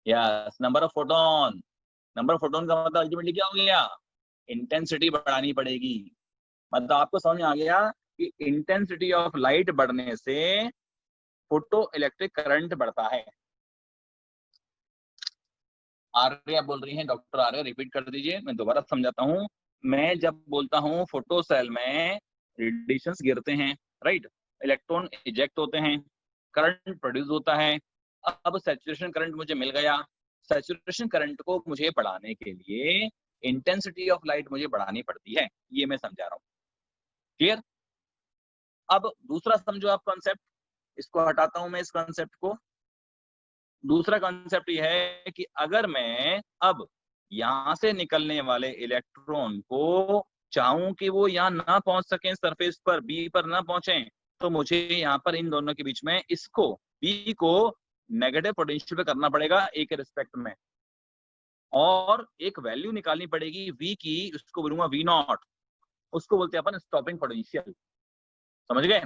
Yes, number of photon. Number of photon का मतलब अल्टीमेटली क्या हो गया? इंटेंसिटी बढ़ानी पड़ेगी। मतलब आपको समझ में आ गया कि इंटेंसिटी ऑफ लाइट बढ़ने से फोटो इलेक्ट्रिक करंट बढ़ता है। आर्या बोल रही हैं, डॉक्टर आर्या रिपीट कर दीजिए, मैं दोबारा समझाता हूँ। मैं जब बोलता हूँ फोटो सेल में रेडिएशंस गिरते हैं, राइट, इलेक्ट्रॉन इजेक्ट होते हैं, करंट प्रोड्यूस होता है। अब सैचुरेशन करंट मुझे मिल गया। सैचुरेशन करंट को मुझे बढ़ाने के लिए इंटेंसिटी ऑफ लाइट मुझे बढ़ानी पड़ती है, ये मैं समझा रहा हूँ। क्लियर? अब दूसरा समझो आप कॉन्सेप्ट, इसको हटाता हूं मैं इस कॉन्सेप्ट को। दूसरा कॉन्सेप्ट ये है कि अगर मैं अब यहां से निकलने वाले इलेक्ट्रॉन को चाहूं कि वो यहाँ ना पहुंच सके, सरफेस पर बी पर ना पहुंचे, तो मुझे यहाँ पर इन दोनों के बीच में इसको बी को नेगेटिव पोटेंशियल पे करना पड़ेगा एक रिस्पेक्ट में, और एक वैल्यू निकालनी पड़ेगी वी की, उसको बोलूंगा वी नॉट, उसको बोलते हैं अपन स्टॉपिंग पोटेंशियल। समझ गए?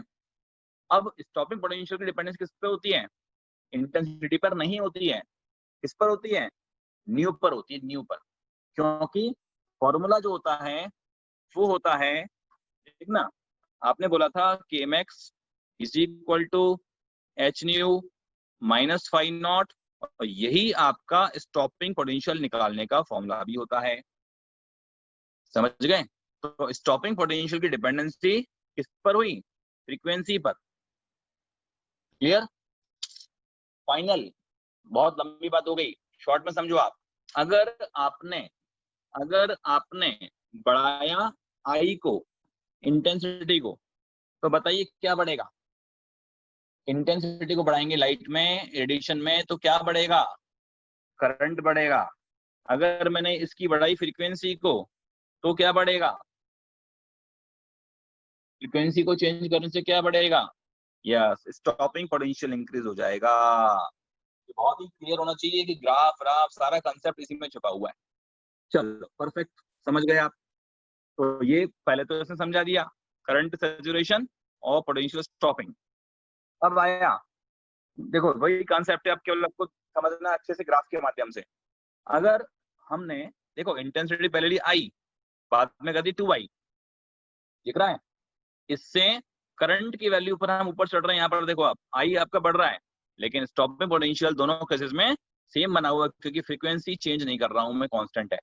अब स्टॉपिंग पोटेंशियल की डिपेंडेंस किस पे होती है? इंटेंसिटी पर नहीं होती है। किस पर होती है? न्यू पर होती है, न्यू पर। क्योंकि फॉर्मूला जो होता है वो होता है, ठीक ना, आपने बोला था के m x is equal to h nu minus five not, और यही आपका स्टॉपिंग पोटेंशियल निकालने का फॉर्मूला भी होता है। समझ गए? तो स्टॉपिंग पोटेंशियल की डिपेंडेंसी किस पर हुई? फ्रीक्वेंसी पर। क्लियर? फाइनल? बहुत लंबी बात हो गई, शॉर्ट में समझो आप। अगर आपने अगर आपने बढ़ाया आई को, इंटेंसिटी को, तो बताइए क्या बढ़ेगा? इंटेंसिटी को बढ़ाएंगे लाइट में, रेडिएशन में, तो क्या बढ़ेगा? करंट बढ़ेगा। अगर मैंने इसकी बढ़ाई फ्रीक्वेंसी को तो क्या बढ़ेगा? फ्रीक्वेंसी को चेंज करने से क्या बढ़ेगा? यस, स्टॉपिंग पोटेंशियल इंक्रीज हो जाएगा। ये बहुत ही क्लियर होना चाहिए कि ग्राफ व्राफ सारा कंसेप्ट इसी में छुपा हुआ है। चलो परफेक्ट, समझ गए आप? तो ये पहले तो इसने समझा दिया, करंट सैचुरेशन और पोटेंशियल स्टॉपिंग। अब आया, देखो वही कॉन्सेप्ट है, अब केवल आपको समझना अच्छे से ग्राफ के माध्यम से। अगर हमने, देखो इंटेंसिटी पहले ली आई, बाद में कर दी 2i, दिख रहा है? इससे करंट की वैल्यू पर हम ऊपर चढ़ रहे हैं। यहाँ पर देखो आप, आई आपका बढ़ रहा है, लेकिन स्टॉपिंग पोटेंशियल दोनों केसेस में सेम बना हुआ है, क्योंकि फ्रीक्वेंसी चेंज नहीं कर रहा हूं मैं, कांस्टेंट है।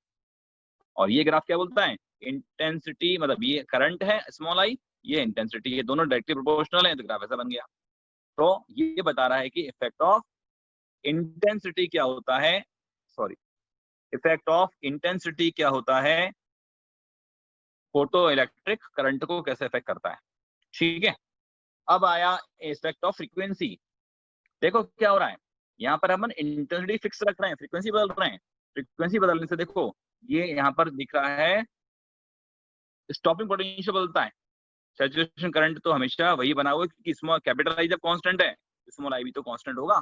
और ये ग्राफ क्या बोलता है? इंटेंसिटी, मतलब ये करंट है स्मॉल आई, ये इंटेंसिटी, ये दोनों डायरेक्टली प्रोपोर्शनल है, तो ग्राफ ऐसा बन गया। तो ये बता रहा है कि इफेक्ट ऑफ इंटेंसिटी क्या होता है, सॉरी, इफेक्ट ऑफ इंटेंसिटी क्या होता है, फोटो इलेक्ट्रिक करंट को कैसे इफेक्ट करता है। ठीक है, अब आया इफेक्ट ऑफ फ्रीक्वेंसी। देखो क्या हो रहा है, यहाँ पर अपन इंटेंसिटी फिक्स रख रहे हैं, फ्रीक्वेंसी बदल रहे हैं। फ्रीक्वेंसी बदलने से देखो ये यहाँ पर दिख रहा है स्टॉपिंग पोटेंशियल बदलता है। सैचुरेशन करंट तो हमेशा वही बना हुआ है, क्योंकि स्मॉल कैपिटल आई जब कांस्टेंट है, स्मॉल आई भी तो कांस्टेंट होगा।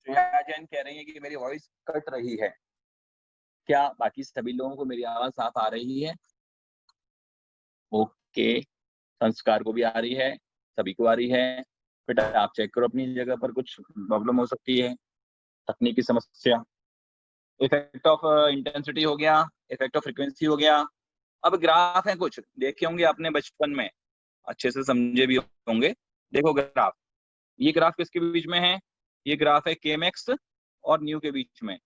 श्रेया जैन कह रही है कि मेरी वॉइस कट रही है। क्या बाकी सभी लोगों को मेरी आवाज साफ आ रही है? ओके, संस्कार को भी आ रही है, सभी को आ रही है। बेटा आप चेक करो अपनी जगह पर, कुछ प्रॉब्लम हो सकती है, तकनीकी समस्या। इफेक्ट ऑफ इंटेंसिटी हो गया, इफेक्ट ऑफ फ्रीक्वेंसी हो गया। अब ग्राफ है, कुछ देखे होंगे आपने बचपन में, अच्छे से समझे भी होंगे। देखो ग्राफ, ये ग्राफ किसके बीच में है? ये ग्राफ है केएमएक्स और न्यू के बीच में।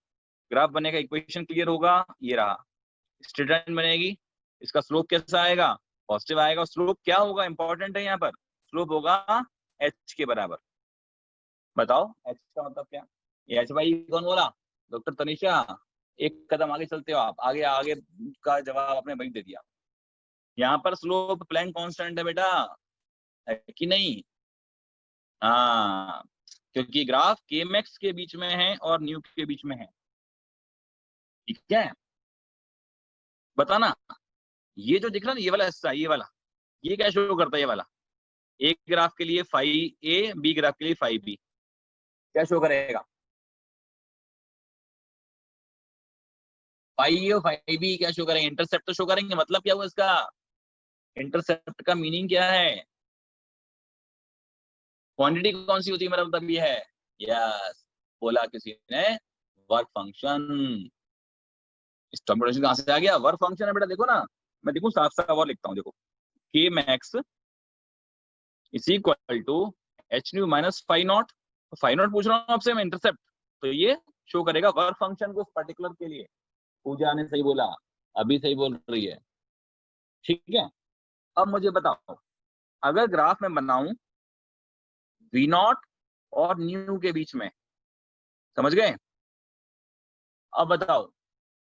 ग्राफ बनेगा, इक्वेशन क्लियर होगा, ये रहा, स्ट्रेट लाइन बनेगी, इसका स्लोप कैसा आएगा, पॉजिटिव आएगा। स्लोप क्या होगा, इंपॉर्टेंट है यहाँ पर, स्लोप होगा एच के बराबर। बताओ एच का मतलब क्या, ये एच बाई कौन बोला, डॉक्टर तनिषा, एक कदम आगे चलते हो आप, आगे आगे का जवाब आपने वही दे दिया। यहाँ पर स्लोप प्लैंक कांस्टेंट है बेटा, है कि नहीं, हाँ, क्योंकि ग्राफ के मैक्स के बीच में है और न्यू के बीच में है, ठीक है। बताना, ये जो दिख रहा है ना, ये वाला हिस्सा, ये वाला, ये क्या शो करता है, ये वाला, एक ग्राफ के लिए फाइव ए, बी ग्राफ के लिए फाइव बी, क्या शो करेगा, फाइव ए और फाइव बी क्या शो करेंगे, इंटरसेप्ट तो शो करेंगे। मतलब क्या हुआ इसका, इंटरसेप्ट का मीनिंग क्या है, क्वांटिटी कौन सी होती है, मेरा मतलब ये है, यस, बोला किसी ने, वर्क फंक्शन। स्टॉप कहां से आ गया, वर्क फंक्शन है बेटा, देखो ना, मैं देखूं साफ साफ और लिखता हूँ, देखो, k max is equal to h nu minus five not, five not पूछ रहा हूँ आपसे मैं, इंटरसेप्ट, तो ये शो करेगा वर्क फंक्शन को उस पर्टिकुलर के लिए। पूजा ने सही बोला, अभी सही बोल रही है, ठीक है। अब मुझे बताओ, अगर ग्राफ में बनाऊं वी नॉट और न्यू के बीच में, समझ गए, अब बताओ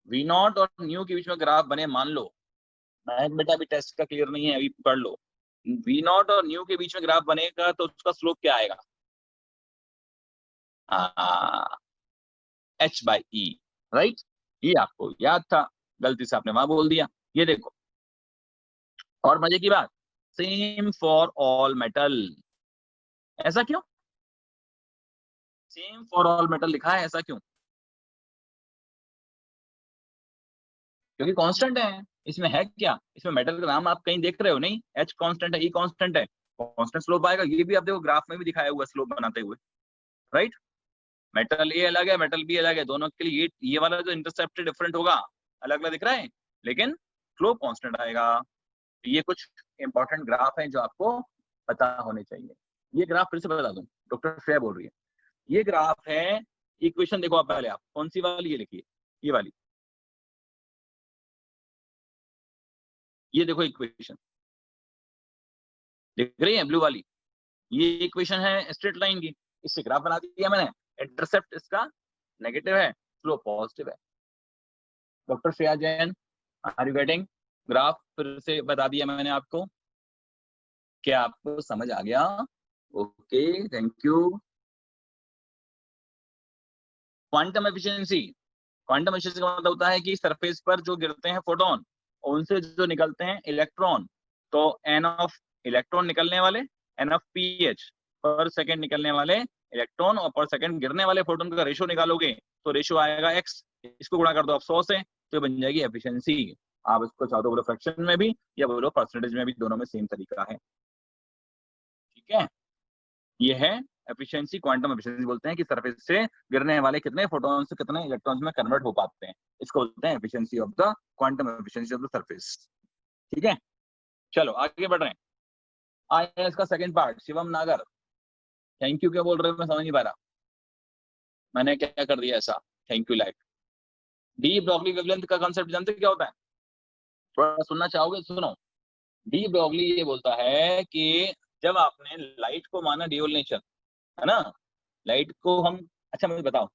वी नॉट और न्यू के बीच में ग्राफ बने, मान लो, मैं बेटा अभी टेस्ट का क्लियर नहीं है, अभी पढ़ लो, वी नॉट और न्यू के बीच में ग्राफ बनेगा तो उसका स्लोप क्या आएगा, एच बाई ई, राइट, ये आपको याद था, गलती से आपने वहां बोल दिया। ये देखो, और मजे की बात, सेम फॉर ऑल मेटल, ऐसा क्यों, सेम फॉर ऑल मेटल लिखा है, ऐसा क्यों, क्योंकि कांस्टेंट है, इसमें है क्या, इसमें मेटल का नाम आप कहीं देख रहे हो, नहीं, एच कांस्टेंट है, ई कांस्टेंट है, कांस्टेंट स्लोप आएगा, ये भी आप देखो ग्राफ में भी दिखाया हुआ स्लोप बनाते हुए, राइट। मेटल ए अलग है, मेटल बी अलग है, दोनों के लिए ये वाला जो इंटरसेप्ट डिफरेंट होगा, अलग अलग दिख रहा है, लेकिन स्लोप कांस्टेंट आएगा। ये कुछ इंपॉर्टेंट ग्राफ है जो आपको पता होने चाहिए। ये ग्राफ फिर से बता दूं, डॉक्टर श्रेया बोल रही है, ये ग्राफ है, इक्वेशन देखो आप पहले, आप कौन सी वाली, ये लिखिए, ये वाली, ये देखो इक्वेशन दिख रही है ब्लू वाली, ये इक्वेशन है स्ट्रेट लाइन की, इससे ग्राफ बना दिया मैंने, इंटरसेप्ट इसका नेगेटिव है, स्लोप पॉजिटिव है। Doctor Shreya Jain, are you getting, graph फिर से बता दिया मैंने आपको, क्या आपको समझ आ गया, okay, thank you. Quantum efficiency, quantum efficiency का मतलब होता है कि सरफेस पर जो गिरते हैं फोटोन, उनसे जो निकलते हैं इलेक्ट्रॉन, तो एन ऑफ इलेक्ट्रॉन निकलने वाले, एन ऑफ पीएच पर सेकंड निकलने वाले इलेक्ट्रॉन, और पर सेकंड गिरने वाले फोटोन का रेशियो निकालोगे तो रेशियो आएगा एक्स, इसको गुणा कर दो आप 100 से, तो बन जाएगी एफिशिएंसी। आप इसको चाहो तो बोलो फ्रैक्शन में भी या बोलो परसेंटेज में भी, दोनों में सेम तरीका है, ठीक है। ये है एफिशिएंसी, क्वांटम एफिशिएंसी बोलते हैं कि सरफेस से गिरने वाले कितने फोटोन से कितने इलेक्ट्रॉन्स में कन्वर्ट हो पाते हैं, इसको बोलते हैं efficiency of the quantum efficiency of the surface, ठीक है। चलो आगे बढ़ रहे हैं, आया इसका सेकंड पार्ट, शिवम नागर, थैंक यू क्या बोल रहे हो, मैं समझ नहीं पा रहा, मैंने क्या कर दिया ऐसा, thank you like, de Broglie wavelength का कांसेप्ट जानते क्या होता है, थोड़ा सुनना चाहोगे, सुनो। डी ब्रॉगली ये बोलता है कि जब आपने लाइट को माना ड्यूल नेचर, है ना, लाइट को हम, अच्छा मुझे बताओ,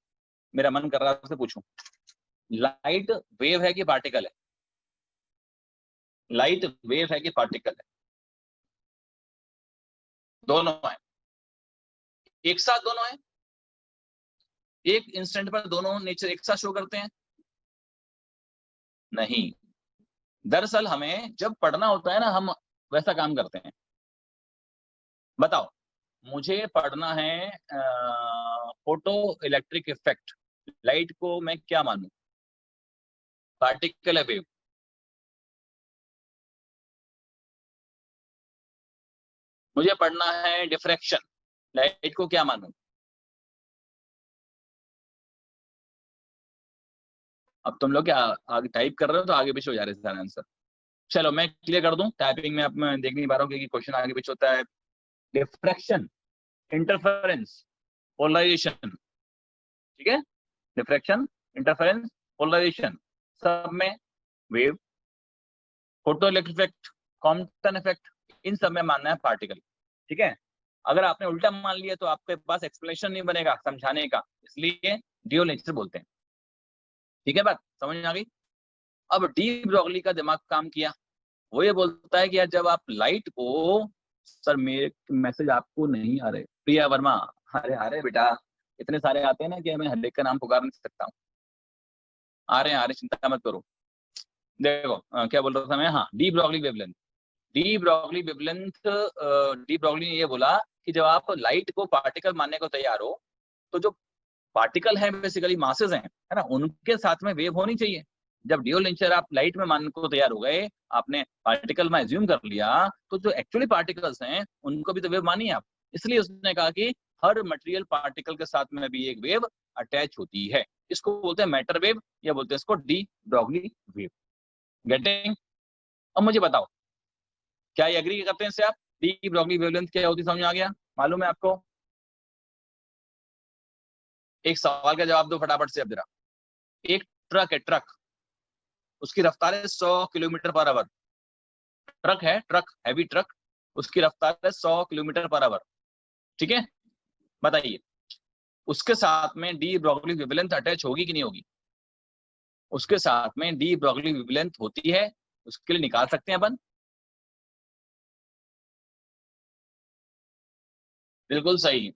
मेरा मन कर रहा है आपसे पूछूं, लाइट वेव है कि पार्टिकल है, लाइट वेव है कि पार्टिकल है, दोनों है, एक साथ दोनों है, एक इंस्टेंट पर दोनों नेचर एक साथ शो करते हैं, नहीं, दरअसल हमें जब पढ़ना होता है ना, हम वैसा काम करते हैं। बताओ, मुझे पढ़ना है फोटो इलेक्ट्रिक इफेक्ट, लाइट को मैं क्या मानूं, पार्टिकल है वेव, मुझे पढ़ना है डिफ्रैक्शन, लाइट को क्या मानूं, अब तुम लोग क्या आगे टाइप कर रहे हो तो आगे पीछे हो जा रहे सारे आंसर। चलो मैं क्लियर कर दूं, टाइपिंग में अब मैं देख नहीं पा रहा हूँ क्योंकि क्वेश्चन आगे पीछे होता है। डिफ्रैक्शन, इंटरफेरेंस, पोलराइजेशन, ठीक है, डिफ्रैक्शन, इंटरफेरेंस, पोलराइजेशन, सब में wave, photo electric effect, Compton effect, इन सब में मानना है पार्टिकल। ठीक है, अगर आपने उल्टा मान लिया तो आपके पास एक्सप्लेनेशन नहीं बनेगा समझाने का, इसलिए ड्यूअल नेचर बोलते हैं। ठीक है, बात समझ में आ गई। अब डी ब्रॉगली का दिमाग काम किया, वो ये बोलता है कि यार जब आप लाइट को, सर मेरे मैसेज आपको नहीं आ रहे प्रिया वर्मा, अरे आ रहे बेटा, इतने सारे आते हैं ना कि मैं हर एक का नाम पुकार नहीं सकता हूँ, आ रहे चिंता मत करो। देखो क्या बोल रहा था मैं, हाँ de Broglie wavelength, de Broglie wavelength, de Broglie ने ये बोला कि जब आप लाइट को पार्टिकल मानने को तैयार हो, तो जो पार्टिकल है बेसिकली मासेस हैं, है ना, उनके साथ में वेव होनी चाहिए। जब ड्यूअल नेचर आप लाइट में मानने को तैयार हो गए, आपने पार्टिकल में एज्यूम कर लिया, तो जो एक्चुअली पार्टिकल्स हैं उनको भी तो वेव मानिए आप। इसलिए उसने कहा कि हर मटेरियल पार्टिकल के साथ में भी एक वेव अटैच होती है, इसको बोलते हैं मैटर वेव, या बोलते हैं इसको डी ब्रॉगली वेव। गेटिंग? अब मुझे बताओ, क्या ये एग्री करते हैं इससे आप? डी ब्रॉगली वेवलेंथ क्या होती समझ आ गया? मालूम है आपको? एक सवाल का जवाब दो फटाफट से अब जरा। एक ट्रक है, ट्रक, उसकी रफ्तार है 100 किलोमीटर पर आवर। ट्रक है, ट्रक, हैवी ट्रक, उसकी रफ्तार है 100 किलोमीटर पर आवर। ठीक है, बताइए उसके साथ में डी ब्रॉगली वेवलेंथ अटैच होगी कि नहीं होगी? उसके साथ में डी ब्रॉगली वेवलेंथ होती है, उसके लिए निकाल सकते हैं अपन। बिल्कुल सही।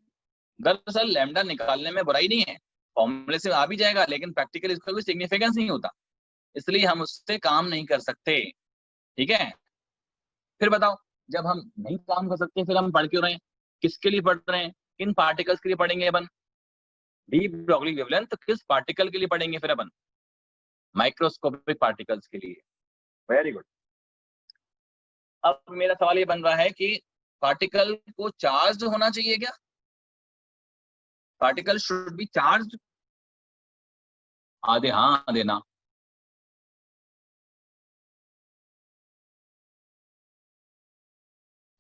दरअसल लैम्डा निकालने में बुराई नहीं है, फॉर्मूले से आ भी जाएगा, लेकिन प्रैक्टिकली इसका कोई सिग्निफिकेंस नहीं होता, इसलिए हम उससे काम नहीं कर सकते। ठीक है, फिर बताओ, जब हम नहीं काम कर सकते फिर हम पढ़ क्यों रहे हैं? किसके लिए पढ़ रहे हैं? किन पार्टिकल्स के लिए पढ़ेंगे अपन? डी ब्रॉगली वेवलेंथ किस पार्टिकल के लिए पढ़ेंगे फिर अपन? माइक्रोस्कोपिक पार्टिकल्स के लिए। Very good. अब मेरा सवाल ये बन रहा है कि पार्टिकल को चार्ज होना चाहिए क्या? Particle should be charge? आधे हाँ आधे ना।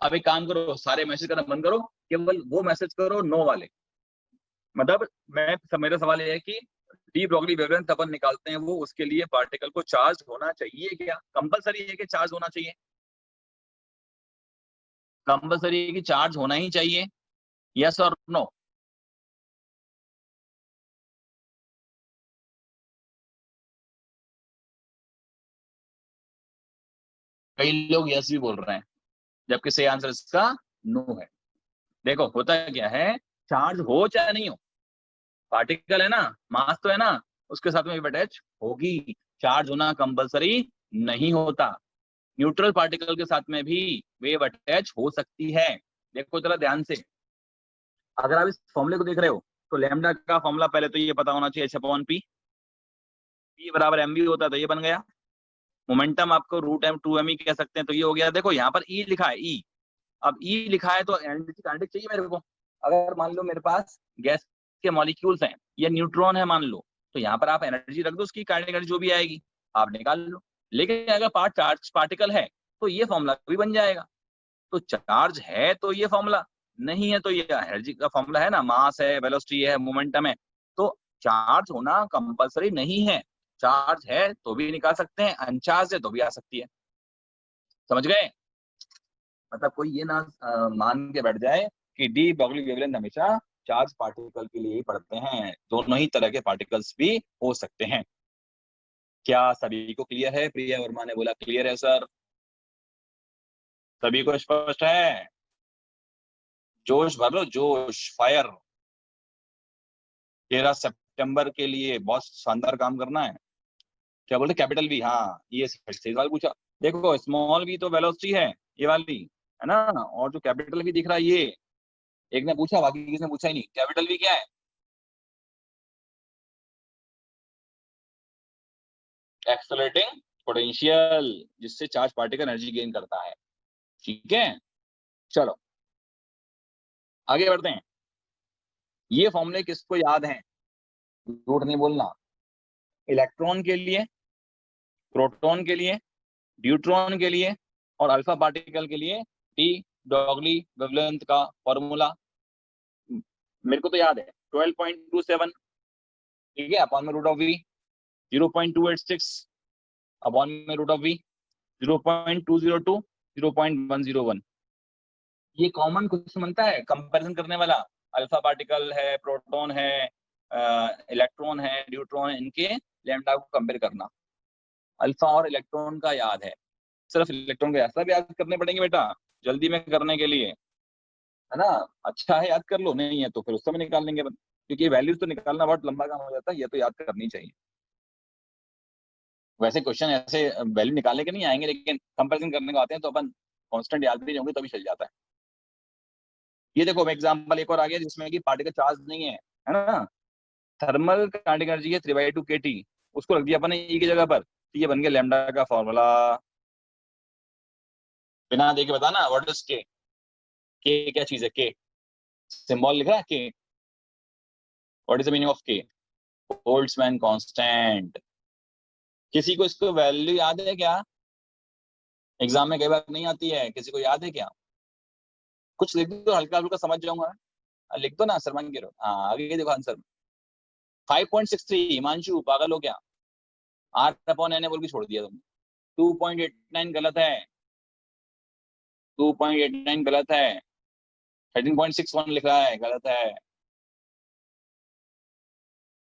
अब एक काम करो, सारे मैसेज करना बंद करो, केवल वो मैसेज करो नो वाले। मतलब मेरा सवाल ये है कि डी ब्रॉगली वेवलेंथ अपन निकालते हैं, वो उसके लिए पार्टिकल को चार्ज होना चाहिए क्या? कंपलसरी है कि चार्ज होना चाहिए? कंपलसरी है कि चार्ज होना ही चाहिए, यस और नो? कई लोग यस भी बोल रहे हैं, जबकि सही आंसर इसका नो है। देखो होता क्या है, चार्ज हो चाहे नहीं हो, पार्टिकल है ना, मास तो है ना, उसके साथ में वेव अटैच होगी। चार्ज होना कंपलसरी नहीं होता, न्यूट्रल पार्टिकल के साथ में भी वेव अटैच हो सकती है। देखो जरा ध्यान से, अगर आप इस फॉर्मूले को देख रहे हो तो लैम्डा का फॉर्मूला पहले तो ये पता होना चाहिए, H/P, P बराबर mv होता है, तो ये बन गया। मोमेंटम आपको √m2me कह सकते हैं, तो ये हो गया। देखो यहाँ पर E लिखा है, E, अब E लिखा है तो एनर्जी काइनेटिक चाहिए मेरे को। अगर मान लो मेरे पास गैस के मॉलिक्यूल्स हैं या न्यूट्रॉन है मान लो, तो यहाँ पर आप एनर्जी रख दो, उसकी काइनेटिक एनर्जी जो भी आएगी आप निकाल लो। लेकिन अगर चार्ज पार्टिकल है तो ये फॉर्मूला भी बन जाएगा। तो चार्ज है तो ये फॉर्मूला, नहीं है तो ये एनर्जी का फॉर्मूला है ना, मास है, वेलोसिटी है, मोमेंटम है। तो चार्ज होना कंपलसरी नहीं है, चार्ज है तो भी निकाल सकते हैं, अनचार्ज है तो भी आ सकती है। समझ गए? मतलब कोई ये ना मान के बैठ जाए कि डी ब्रॉगली वेवलेंथ हमेशा चार्ज पार्टिकल के लिए ही पढ़ते हैं, दोनों ही तरह के पार्टिकल्स भी हो सकते हैं। क्या सभी को क्लियर है? प्रिया वर्मा ने बोला क्लियर है सर। सभी को स्पष्ट है? जोश भर लो, जोश, फायर। 13 सितंबर के लिए बहुत शानदार काम करना है। क्या बोलते? कैपिटल वी, हाँ ये सही सवाल पूछा। देखो स्मॉल वी तो वेलोसिटी है, ये वाली है ना, और जो कैपिटल वी दिख रहा है ये, एक ने पूछा बाकी किसी ने पूछा ही नहीं। कैपिटल वी क्या है? एक्सेलरेटिंग पोटेंशियल, जिससे चार्ज पार्टिकल एनर्जी गेन करता है। ठीक है, चलो आगे बढ़ते हैं। ये फॉर्मूले किसको याद हैं? झूठ नहीं बोलना। इलेक्ट्रॉन के लिए, प्रोटॉन के लिए, न्यूट्रॉन के लिए और अल्फा पार्टिकल के लिए डी ब्रॉगली वेवलेंथ का फॉर्मूला मेरे को तो याद है, 12.27, ठीक है, अपॉन में √V। 0.286 अपॉन में रूट ऑफ v, 0.202, 0.101। ये कॉमन क्वेश्चन बनता है कंपैरिजन करने वाला। अल्फा पार्टिकल है, प्रोटॉन है, इलेक्ट्रॉन है, न्यूट्रॉन है, इनके लैम्डा को कंपेयर करना। अल्फा और इलेक्ट्रॉन का याद है, सिर्फ इलेक्ट्रॉन का ऐसा भी याद करने पड़ेंगे बेटा जल्दी में करने के लिए, है ना। अच्छा है याद कर लो, नहीं है तो फिर उस समय निकाल लेंगे अपन, क्योंकि वैल्यूज तो निकालना बहुत लंबा काम हो जाता है, ये तो याद करनी चाहिए। वैसे क्वेश्चन ऐसे वैल्यू निकालने के नहीं आएंगे, लेकिन कंपैरिजन करने को आते हैं तो अपन कांस्टेंट याद भी नहीं होंगे तभी चल जाता है। ये देखो एग्जांपल एक और आ गया जिसमें कि पार्टिकल चार्ज नहीं है ना। थर्मल काइनेटिक एनर्जी है 3/2 kT, उसको रख दिया अपन ने E की जगह पर, तो ये बन गया लैम्डा का फॉर्मूला। बिना देखे बताना व्हाट इज के। के क्या चीज है? के सिंबल लिख रहा है k. What is the meaning of k? Boltzmann constant. किसी को इसको वैल्यू याद है क्या? एग्जाम में कई बार नहीं आती है, किसी को याद है क्या? कुछ लिख दो, हल्का हल्का समझ जाऊंगा। लिख दो ना, शर्मा की। हाँ आगे देखो आंसर 5.63। हिमांशु पागल हो क्या? R/N बोल के छोड़ दिया तुमने। 2.89 गलत है, 2.89 गलत है। 13.61 लिख रहा है, गलत है।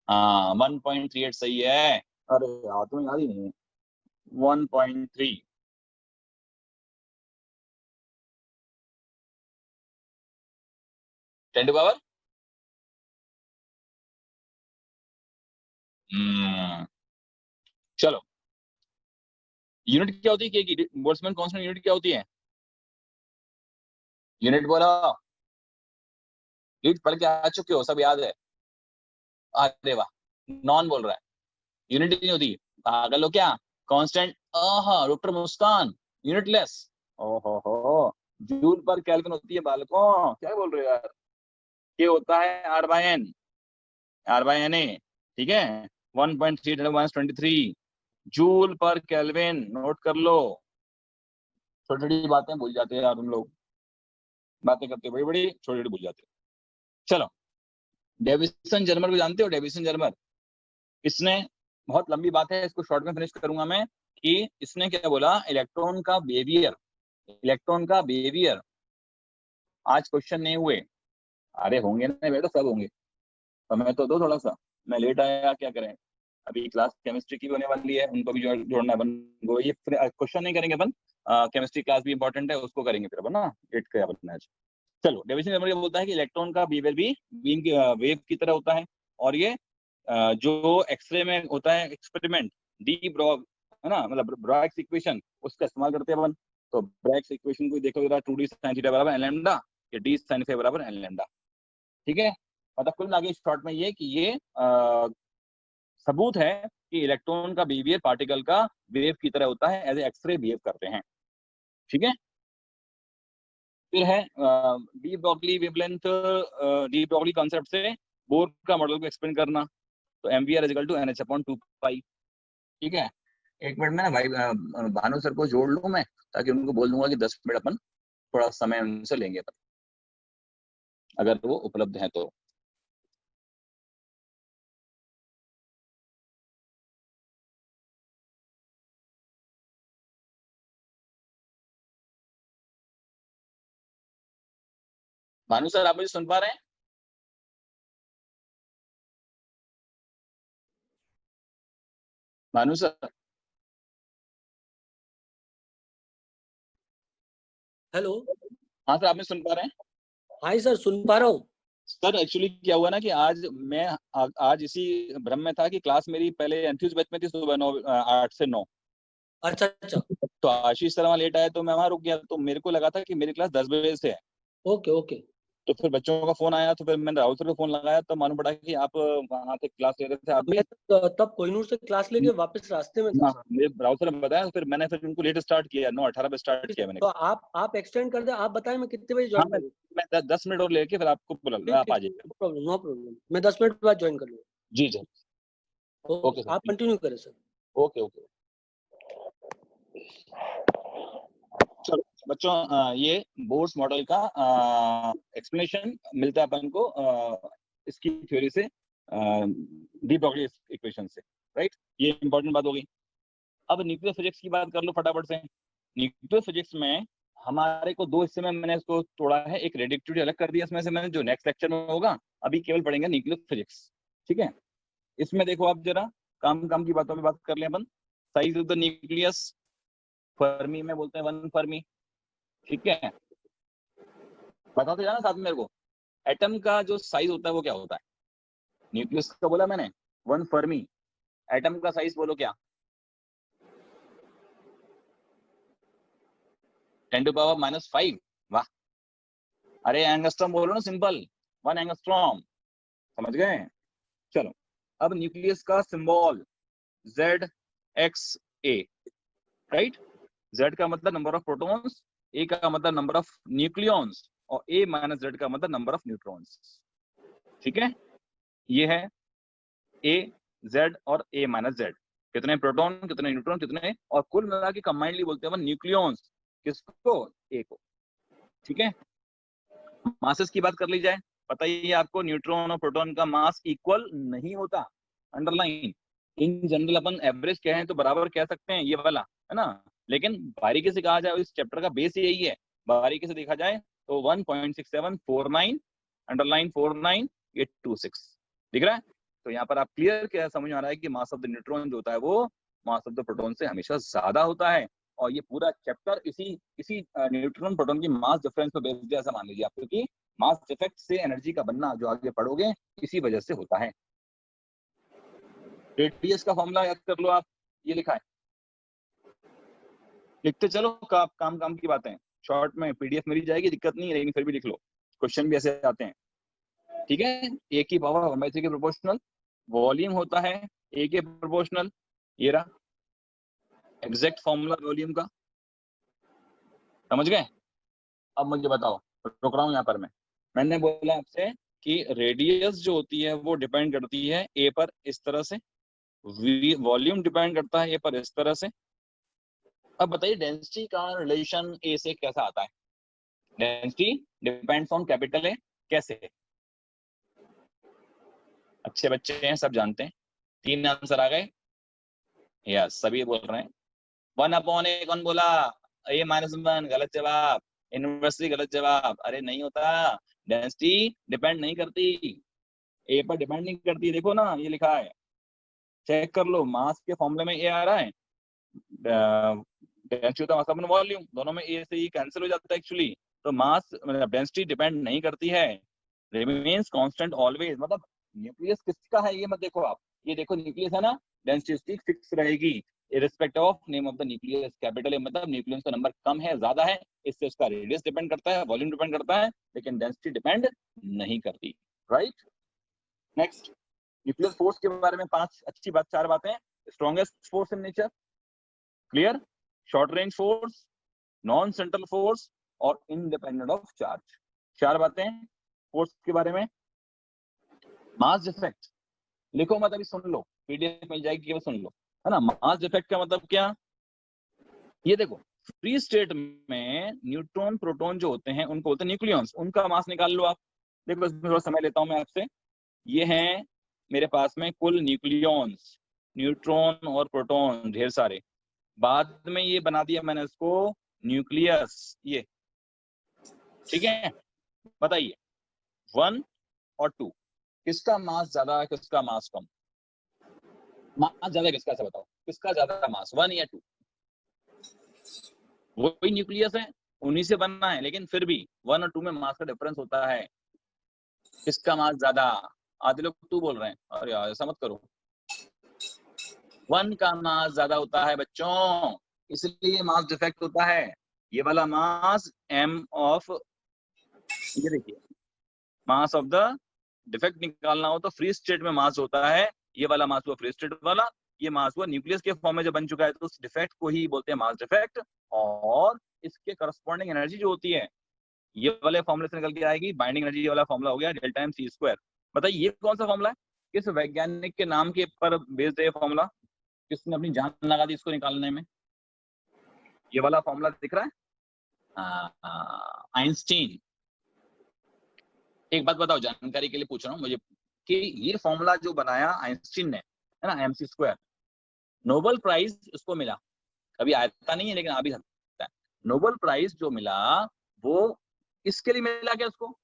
हाँ 1.38 सही है। अरे यार तुम्हें याद ही नहीं है। 1.3 10 टू पावर। चलो यूनिट क्या होती है के की? बोल्ट्जमैन कांस्टेंट यूनिट क्या होती है? यूनिट बोला। यूनिट पढ़ के आ चुके हो, सब याद है। अरे वाह, नॉन बोल रहा है। यूनिट नहीं होती, पागल हो क्या? कांस्टेंट। डॉक्टर मुस्कान, यूनिटलेस। ओहो, जूल पर केल्विन होती है बालकों, क्या बोल रहे हो यार। ये होता है R/N, R/Na, ठीक है। 1.3 जूल पर केल्विन, नोट कर लो। छोटी छोटी बातें भूल जाते हैं यार हम लोग, बातें करते बड़ी बड़ी, छोटी छोटी भूल जाते हैं। चलो, डेविसन जर्मर को जानते हो? डेविसन जर्मर, इसने, बहुत लंबी बात है, इसको शॉर्ट में फिनिश करूंगा मैं, कि इसने क्या बोला, इलेक्ट्रॉन का बिहेवियर, इलेक्ट्रॉन का बिहेवियर आज क्वेश्चन नहीं हुए। अरे होंगे ना बेटा, सब होंगे। समय तो दो थोड़ा सा, मैं लेट आया, क्या करें। अभी क्लास केमिस्ट्री की भी होने वाली है, उनको भी जोड़ना है अपन को। ये क्वेश्चन नहीं करेंगे अपन, केमिस्ट्री क्लास भी इंपॉर्टेंट है, उसको करेंगे फिर अपन ना, लेट किया अपन आज। चलो, डेविसन नंबर ये बोलता है कि इलेक्ट्रॉन का बिहेवियर भी बीम वेव की तरह होता है, और ये जो एक्सरे में होता है एक्सपेरिमेंट, डी ब्रॉग, है ना, मतलब ब्रॉग्स इक्वेशन, उसका इस्तेमाल करते हैं अपन। तो ब्रॉग्स इक्वेशन को देखो जरा, 2d sin थीटा बराबर n लैम्डा, या d sin फाई बराबर n लैम्डा, ठीक है। मतलब कुल मिला के शॉर्ट में ये कि ये सबूत है कि इलेक्ट्रॉन का बिहेवियर पार्टिकल का वेव की तरह होता है, एज एक्सरे बिहेव करते हैं, ठीक है। फिर है de Broglie wavelength, de Broglie concept से बोर का मॉडल को एक्सप्लेन करना। तो MVR इक्वल टू NH/2 पाई, ठीक है। एक मिनट में ना भाई भानु सर को जोड़ लूं मैं, ताकि उनको बोल दूंगा कि 10 मिनट अपन थोड़ा समय उनसे लेंगे अपन, अगर वो उपलब्ध है तो। भानु सर आप मुझे सुन पा रहे हैं? भानु सर? हेलो। हाँ सर, आप मुझे सुन पा रहे हैं? हाँ सर, सुन पा रहा हूँ। सर एक्चुअली क्या हुआ ना कि आज मैं आज इसी भ्रम में था कि क्लास मेरी पहले एंथ्यूज बैच में थी, सुबह 8 से 9। अच्छा अच्छा। तो आशीष सर वहाँ लेट आया तो मैं वहाँ रुक गया, तो मेरे को लगा था कि मेरी क्लास 10 बजे से है। Okay okay. तो फिर बच्चों का फोन आया, तो फिर मैंने राहुल सर को फोन लगाया, तो मालूम पड़ा कि आप वहाँ से क्लास ले रहे थे आप भी। मैं तब कोहिनूर से क्लास लेके वापस रास्ते में था। हाँ, मेरे राहुल सर ने बताया, फिर मैंने फिर उनको लेट स्टार्ट किया, 9:18 पे स्टार्ट किया मैंने। तो आप एक्सटेंड कर दे, आप बताएं मैं कितने बजे हाँ, ज्वाइन करूँ? मैं 10 मिनट और लेके फिर आपको बुला, आप आ जाइए। नो प्रॉब्लम, मैं 10 मिनट बाद ज्वाइन कर लूँगा। जी जी, ओके आप सर, कंटिन्यू करें सर। Okay okay. चलो बच्चों, ये बोर्स मॉडल का एक्सप्लेनेशन मिलता है अपन को इसकी थ्योरी से, डी ब्रॉगली इक्वेशन से। राइट, ये इंपॉर्टेंट बात हो गई। अब न्यूक्लियर फिजिक्स की बात कर लो फटाफट से। न्यूक्लियर फिजिक्स में हमारे को दो हिस्से में मैंने इसको तोड़ा है, एक रेडियोएक्टिविटी अलग कर दिया इसमें से मैंने, जो नेक्स्ट लेक्चर में होगा। अभी केवल पढ़ेंगे न्यूक्लियर फिजिक्स, ठीक है। इसमें देखो आप जरा काम काम की बातों में बात कर लें अपन। Size of the nucleus, fermi में बोलते हैं 1 फर्मी, ठीक है। बताते जाना साथ में मेरे को, एटम का जो साइज होता है वो क्या होता है। न्यूक्लियस का बोला मैंने 1 फर्मी, एटम का साइज बोलो क्या, 10⁻⁻5। वाह, अरे एंगस्ट्रॉम बोलो ना, सिंपल 1 एंगस्ट्रॉम, समझ गए। चलो, अब न्यूक्लियस का सिंबल ZXA, राइट। Z का मतलब नंबर ऑफ प्रोटॉन्स, A का मतलब नंबर ऑफ न्यूक्लियॉन्स, और A माइनस Z का मतलब नंबर ऑफ न्यूट्रॉन्स, ठीक है। ये है A, Z और A माइनस Z, कितने प्रोटॉन कितने न्यूट्रॉन कितने, और कुल मिला के कंबाइंडली बोलते हैं न्यूक्लियॉन्स, किसको, A को, ठीक है। मासेस की बात कर ली जाए, पता ही है आपको न्यूट्रॉन और प्रोटॉन का मास इक्वल नहीं होता, underline. In general upon average कहें तो बराबर कह सकते हैं ये वाला, है ना। लेकिन बारीकी से कहा जाए, इस चैप्टर का बेस यही है, बारीकी से देखा जाए तो 1.6749 अंडरलाइन 49826 दिख रहा है। तो यहाँ पर आप क्लियर क्या समझ में आ रहा है कि मास ऑफ द न्यूट्रॉन जो होता है वो मास ऑफ द प्रोटॉन से हमेशा ज्यादा होता है। और ये पूरा चैप्टर इसी इसी न्यूट्रॉन प्रोटॉन की मास डिफरेंस पे बेस्ड है, ऐसा मान लीजिए आप, क्योंकि मास इफेक्ट से एनर्जी का बनना जो आगे पढ़ोगे इसी वजह से होता है। रेडियस का फॉर्मूला याद कर लो आप, ये लिखा है, लिखते चलो, काम काम की बातें, शॉर्ट में पीडीएफ मिल जाएगी, दिक्कत नहीं है, लेकिन फिर भी लिख लो, क्वेश्चन भी ऐसे आते हैं, ठीक है। ए की पावर 1/3 के प्रोपोर्शनल, वॉल्यूम होता है ए के प्रोपोर्शनल, ये रहा एग्जैक्ट फॉर्मूला वॉल्यूम का, समझ गए। अब मुझे बताओ, रुक रहा हूँ यहाँ पर मैंने बोला आपसे कि रेडियस जो होती है वो डिपेंड करती है ए पर इस तरह से, वॉल्यूम डिपेंड करता है ए पर इस तरह से। अब बताइए डेंसिटी का रिलेशन ए से कैसा आता है। Density depends on capital A, कैसे, अच्छे बच्चे हैं सब जानते हैं। 3 आंसर आ गए, यस सभी बोल रहे हैं। 1/A कौन बोला, A-1, गलत जवाब, यूनिवर्सिटी गलत जवाब। अरे नहीं होता, डेंसिटी डिपेंड नहीं करती, ए पर डिपेंड नहीं करती, देखो ना ये लिखा है, चेक कर लो, मास के फॉर्मूले में ए आ रहा है, डेंसिटी तो मास अपॉन वॉल्यूम, दोनों में ए से ही कैंसिल हो जाता है एक्चुअली। तो मास मतलब डेंसिटी डिपेंड नहीं करती है, रिमेन्स कांस्टेंट ऑलवेज। मतलब न्यूक्लियस किसका है ये मत देखो आप, ये देखो न्यूक्लियस है ना, डेंसिटी उसकी फिक्स रहेगी irrespective of name of the nucleus. Capital A मतलब न्यूक्लियस का नंबर कम है ज्यादा है, इससे उसका रेडियस डिपेंड करता है, वॉल्यूम डिपेंड करता है, लेकिन डेंसिटी डिपेंड नहीं करती, राइट। नेक्स्ट, न्यूक्लियर फोर्स के बारे में 5 अच्छी बात, 4 बातें। Strongest force in nature, clear, short range force, non central force, और इंडिपेंडेंट ऑफ चार्ज। 4 बातें फोर्स के बारे में। मास इफेक्ट लिखो मत, अभी सुन लो, पीडीएफ मिल जाएगी, केवल सुन लो, है ना। मास इफेक्ट का मतलब क्या, ये देखो फ्री स्टेट में न्यूट्रॉन प्रोटॉन जो होते हैं उनको बोलते हैं न्यूक्लियॉन्स, उनका मास निकाल लो आप। देखो इसमें थोड़ा समय लेता हूं मैं आपसे, ये हैं मेरे पास में कुल न्यूक्लियॉन्स, न्यूट्रॉन और प्रोटॉन ढेर सारे, बाद में ये बना दिया मैंने इसको न्यूक्लियस, ये ठीक है। बताइए 1 और 2 किसका मास ज्यादा है, किसका मास कम, मास ज्यादा किसका, से बताओ किसका ज्यादा मास, 1 या 2। वही न्यूक्लियस है, उन्हीं से बनना है, लेकिन फिर भी 1 और 2 में मास का डिफरेंस होता है, किसका मास ज्यादा। आधे लोग 2 बोल रहे हैं, अरे यार ऐसा मत करो, 1 का मास ज्यादा होता है बच्चों, इसलिए मास डिफेक्ट होता है। ये वाला मास m ऑफ, ये देखिए मास ऑफ द डिफेक्ट निकालना हो तो फ्री स्टेट में मास होता है, ये वाला मास हुआ फ्री स्टेट वाला, ये मास हुआ न्यूक्लियस के फॉर्म में जो बन चुका है, तो उस डिफेक्ट को ही बोलते हैं मास डिफेक्ट। और इसके करस्पॉन्डिंग एनर्जी जो होती है ये वाले फॉर्मूले से निकल के आएगी, बाइंडिंग एनर्जी वाला फॉर्मूला हो गया डेल्टा एम सी स्क्वायर। बताइए ये कौन सा फॉर्मूला है, किस वैज्ञानिक के नाम के पर बेस्ड है फॉर्मूला, किसने अपनी जान लगा दी इसको निकालने में। ये वाला फॉर्मूला दिख रहा है, आइंस्टीन। एक बात बताओ, जानकारी के लिए पूछ रहा हूँ मुझे, कि ये फॉर्मूला जो बनाया आइंस्टीन ने, है ना, mc²। नोबेल प्राइज उसको मिला, कभी आता नहीं है लेकिन आ भी सकता है। नोबेल प्राइज जो मिला वो इसके लिए मिला क्या उसको?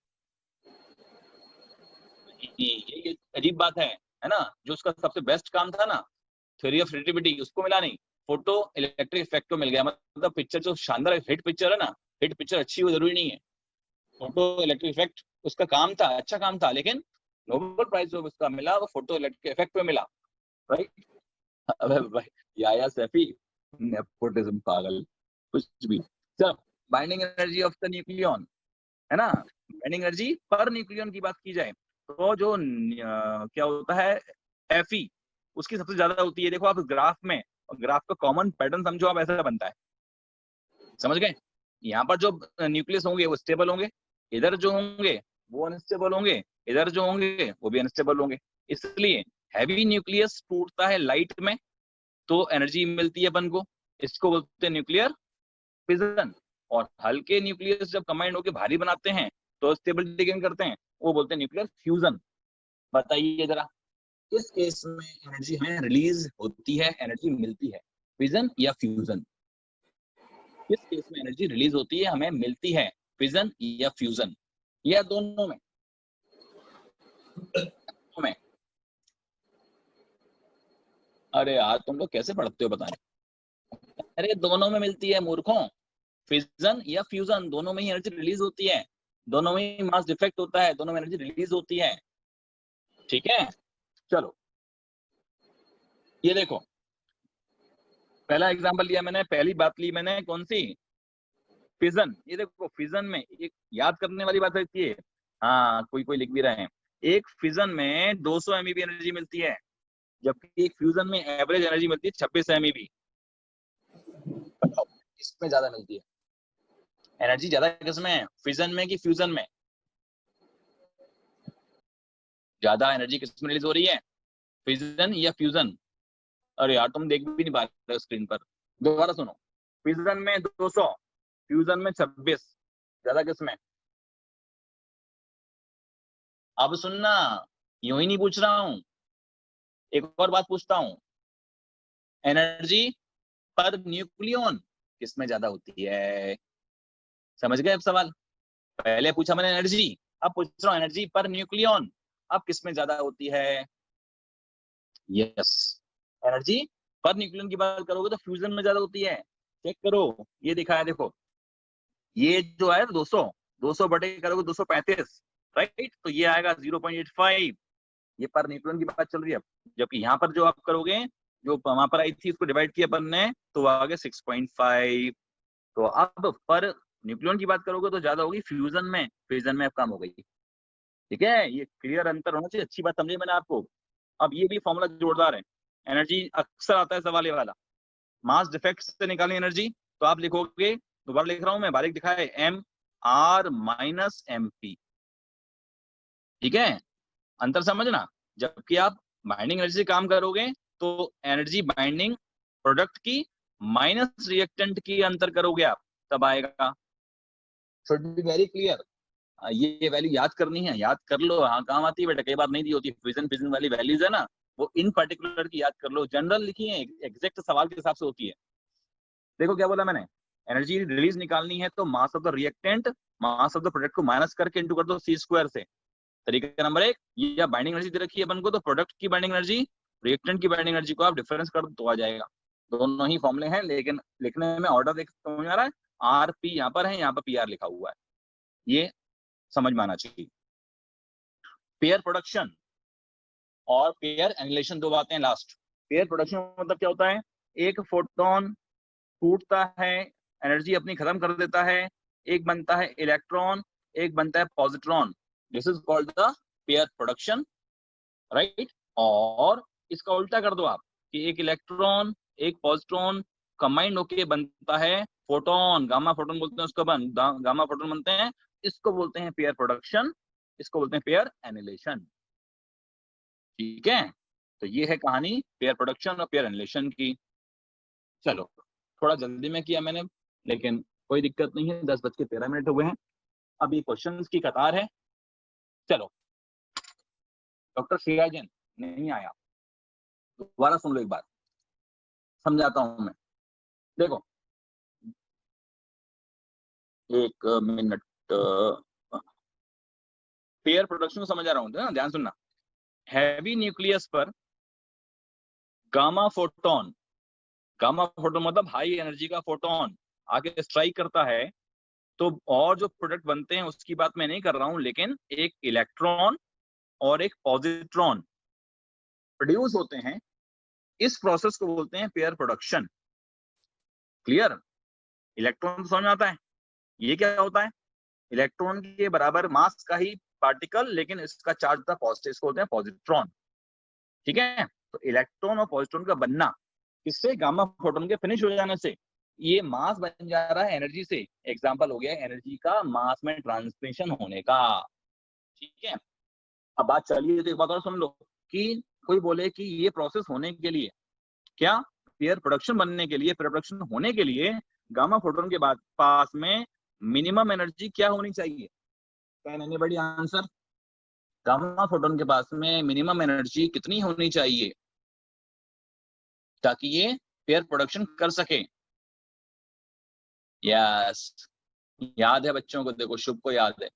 ये अजीब बात है ना, जो उसका सबसे बेस्ट काम था ना, थ्योरी ऑफ रिलेटिविटी, उसको मिला नहीं, फोटो इलेक्ट्रिक इफेक्ट को मिल गया। मतलब पिक्चर जो शानदार हिट पिक्चर है ना, हिट पिक्चर अच्छी हो जरूरी नहीं है, फोटो इलेक्ट्रिक इफेक्ट उसका काम था, अच्छा काम था, लेकिन नोबेल प्राइज जो उसका मिला वो फोटो इलेक्ट्रिक इफेक्ट पे मिला, राइट। अबे भाई, या सैफी, नेपोटिज्म पागल, कुछ भी। चल, binding energy of the nucleon, है ना, बाइंडिंग एनर्जी पर न्यूक्लियन की बात की जाए तो जो क्या होता है, Fe, उसकी सबसे ज्यादा होती है। देखो आप ग्राफ में, ग्राफ का कॉमन पैटर्न समझो आप, ऐसा बनता है, समझ गए। यहाँ पर जो न्यूक्लियस होंगे वो स्टेबल होंगे, इधर जो होंगे वो अनस्टेबल होंगे, इधर जो होंगे वो भी अनस्टेबल होंगे। इसलिए हैवी न्यूक्लियस टूटता है लाइट में तो एनर्जी मिलती है अपन को, इसको बोलते हैं न्यूक्लियर फिजन। और हल्के न्यूक्लियस जब कंबाइंड होकर भारी बनाते हैं तो स्टेबिलिटी गेन करते हैं, वो बोलते हैं न्यूक्लियर फ्यूजन। बताइए जरा, किस केस में एनर्जी हमें रिलीज होती है, एनर्जी मिलती है, फिजन या फ्यूजन? किस केस में एनर्जी रिलीज होती है, हमें मिलती है, फिजन या फ्यूजन, या दोनों में? में अरे यार तुम लोग कैसे पढ़ते हो पता नहीं। अरे दोनों में मिलती है मूर्खों, फिजन या फ्यूजन, दोनों में ही एनर्जी रिलीज होती है, दोनों में ही मास डिफेक्ट होता है, दोनों में एनर्जी रिलीज होती है, ठीक है। चलो ये देखो, पहला एग्जांपल लिया मैंने, पहली बात ली मैंने कौन सी, फिजन। ये देखो फिजन में एक याद करने वाली बात रहती है, हाँ कोई कोई लिख भी रहे हैं, एक फिजन में 200 MeV एनर्जी मिलती है, जबकि एक फ्यूजन में एवरेज एनर्जी मिलती है 26 MeV। बताओ किसमें ज्यादा मिलती है एनर्जी, ज्यादा किसमें है, फिजन में कि फ्यूजन में? ज्यादा एनर्जी किसमें रिलीज हो रही है, फिजन या फ्यूजन? अरे यार तुम देख भी नहीं पा रहे स्क्रीन पर, दोबारा सुनो, फिजन में 200, फ्यूजन में 26, ज्यादा किसमें? अब सुनना, यूं ही नहीं पूछ रहा हूं, एक और बात पूछता हूं, एनर्जी पर न्यूक्लियन किसमें ज्यादा होती है? समझ गए अब सवाल? पहले पूछा मैंने एनर्जी, अब पूछ रहा हूं एनर्जी पर न्यूक्लियन अब किसमें ज्यादा होती है? यस, एनर्जी पर न्यूक्लियन की बात करोगे तो फ्यूजन में ज्यादा होती है। चेक करो, ये दिखा है देखो, ये जो है 200, 200 बटे करोगे 235, राइट, तो ये आएगा 0.85, ये पर न्यूक्लियन की बात चल रही है। जबकि यहाँ पर जो आप करोगे, जो वहां पर आई थी उसको डिवाइड किया अपन ने तो आ गया 6.5। तो अब पर न्यूक्लियन की बात करोगे तो ज्यादा होगी फ्यूजन में, फ्यूजन में अब कम हो गई, ठीक है। ये क्लियर अंतर होना चाहिए, अच्छी बात समझी मैंने आपको। अब ये भी फॉर्मूला जोरदार है, एनर्जी अक्सर आता है सवाल ये वाला, मास डिफेक्ट से निकालनी एनर्जी, तो आप लिखोगे, दोबारा लिख रहा हूं मैं, बारीक दिखा है, MR-MP, ठीक है, अंतर समझना। जबकि आप बाइंडिंग एनर्जी से काम करोगे तो एनर्जी बाइंडिंग प्रोडक्ट की माइनस रिएक्टेंट की अंतर करोगे आप, तब आएगा। शुड बी वेरी क्लियर, ये वैल्यू याद करनी है, याद कर लो, हाँ काम आती है बेटा, कई बार नहीं दी होती, फिजन फिजन वाली वैल्यूज है ना, वो इन पर्टिकुलर की याद कर लो, जनरल लिखी है, एग्जैक्ट सवाल के हिसाब से होती है। देखो क्या बोला मैंने, एनर्जी रिलीज निकालनी है तो mass of the reactant mass of the product को माइनस करके इंटू कर दो C² से, तरीका नंबर 1। या बाइंडिंग एनर्जी दे रखी है अपन को तो प्रोडक्ट की बाइंडिंग एनर्जी, रिएक्टेंट की बाइंडिंग एनर्जी को आप डिफरेंस कर दो तो आ जाएगा। दोनों ही फॉर्मूले हैं लेकिन लिखने में ऑर्डर देख समझ आ रहा है, RP यहाँ पर है, यहाँ पर PR लिखा हुआ है, ये समझ में आना चाहिए। पेयर प्रोडक्शन और पेयर एनिलेशन, दो बातें लास्ट। पेयर प्रोडक्शन मतलब क्या होता है, एक फोटोन टूटता है, एनर्जी अपनी खत्म कर देता है, एक बनता है इलेक्ट्रॉन, एक बनता है positron, this is called the pair production, right. और इसका उल्टा कर दो आप कि एक इलेक्ट्रॉन एक पॉजिट्रॉन कंबाइंड होके बनता है फोटोन, गामा फोटोन बोलते हैं उसको, गामा फोटोन बनते हैं, इसको बोलते हैं पेयर प्रोडक्शन, इसको बोलते हैं पेयर एनिलेशन, ठीक है। तो ये है कहानी पेयर प्रोडक्शन और पेयर एनिलेशन की। चलो थोड़ा जल्दी में किया मैंने, लेकिन कोई दिक्कत नहीं है, 10:13 हुए हैं, अभी क्वेश्चंस की कतार है। चलो, डॉक्टर सिराजन नहीं आया, दोबारा सुन लो एक बार, समझाता हूं मैं। देखो, एक मिनट, पेयर प्रोडक्शन को समझ आ रहा हूं, ध्यान सुनना। हैवी न्यूक्लियस पर गामा फोटोन मतलब हाई एनर्जी का फोटोन आके स्ट्राइक करता है, तो और जो प्रोडक्ट बनते हैं उसकी बात मैं नहीं कर रहा हूं, लेकिन एक इलेक्ट्रॉन और एक पॉजिट्रॉन प्रोड्यूस होते हैं। इस प्रोसेस को बोलते हैं पेयर प्रोडक्शन। क्लियर? इलेक्ट्रॉन तो समझ में आता है, ये क्या होता है? इलेक्ट्रॉन के बराबर मास का ही पार्टिकल, लेकिन इसका चार्ज होता है पॉजिटिव, इसको बोलते हैं पॉजिट्रॉन। ठीक है, तो इलेक्ट्रॉन और पॉजिट्रॉन का बनना किससे? गामा फोटोन के फिनिश हो जाने से। ये मास बन जा रहा है एनर्जी से। एग्जांपल हो गया एनर्जी का मास में ट्रांसमिशन होने का। ठीक है, अब बात चलिए तो एक बात और सुन लो कि कोई बोले कि ये प्रोसेस होने के लिए, क्या पेयर प्रोडक्शन बनने के लिए, पेयर प्रोडक्शन होने के लिए गामा फोटोन के बाद पास में मिनिमम एनर्जी क्या होनी चाहिए? Can anybody answer? Gamma photon के पास में मिनिमम एनर्जी कितनी होनी चाहिए ताकि ये पेयर प्रोडक्शन कर सके? यस, याद है बच्चों को, देखो शुभ को याद है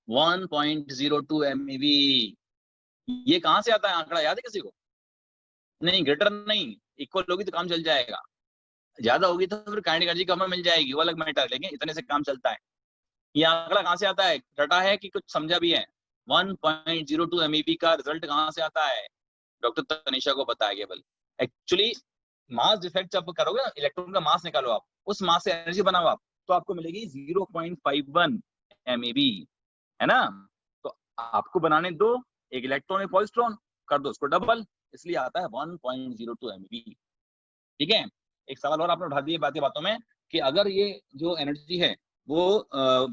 1.02 MeV। ये कहां से आता है आंकड़ा, याद है किसी को? नहीं, ग्रेटर नहीं, इक्वल होगी तो काम चल जाएगा, ज्यादा होगी तो फिर काइनेटिक एनर्जी कम मिल जाएगी, वो अलग मैटर, लेकिन इतने से काम चलता है। ये आंकड़ा कहां से आता है? रटा है कि कुछ समझा भी है? 1.02 MeV का रिजल्ट कहां से आता है? डॉक्टर तनिषा को पता है केवल। एक्चुअली मास डिफेक्ट जब करोगे ना, इलेक्ट्रॉन का मास निकालो आप, उस मास से एनर्जी बनाओ आप, तो आपको मिलेगी 0.51 MeV, है ना? तो आपको बनाने दो, एक इलेक्ट्रॉन एक पॉजिट्रॉन, कर दो उसको डबल, इसलिए आता है 1.02 MeV। ठीक है, एक सवाल और आपने उठा दिए बातों में कि अगर ये जो एनर्जी है वो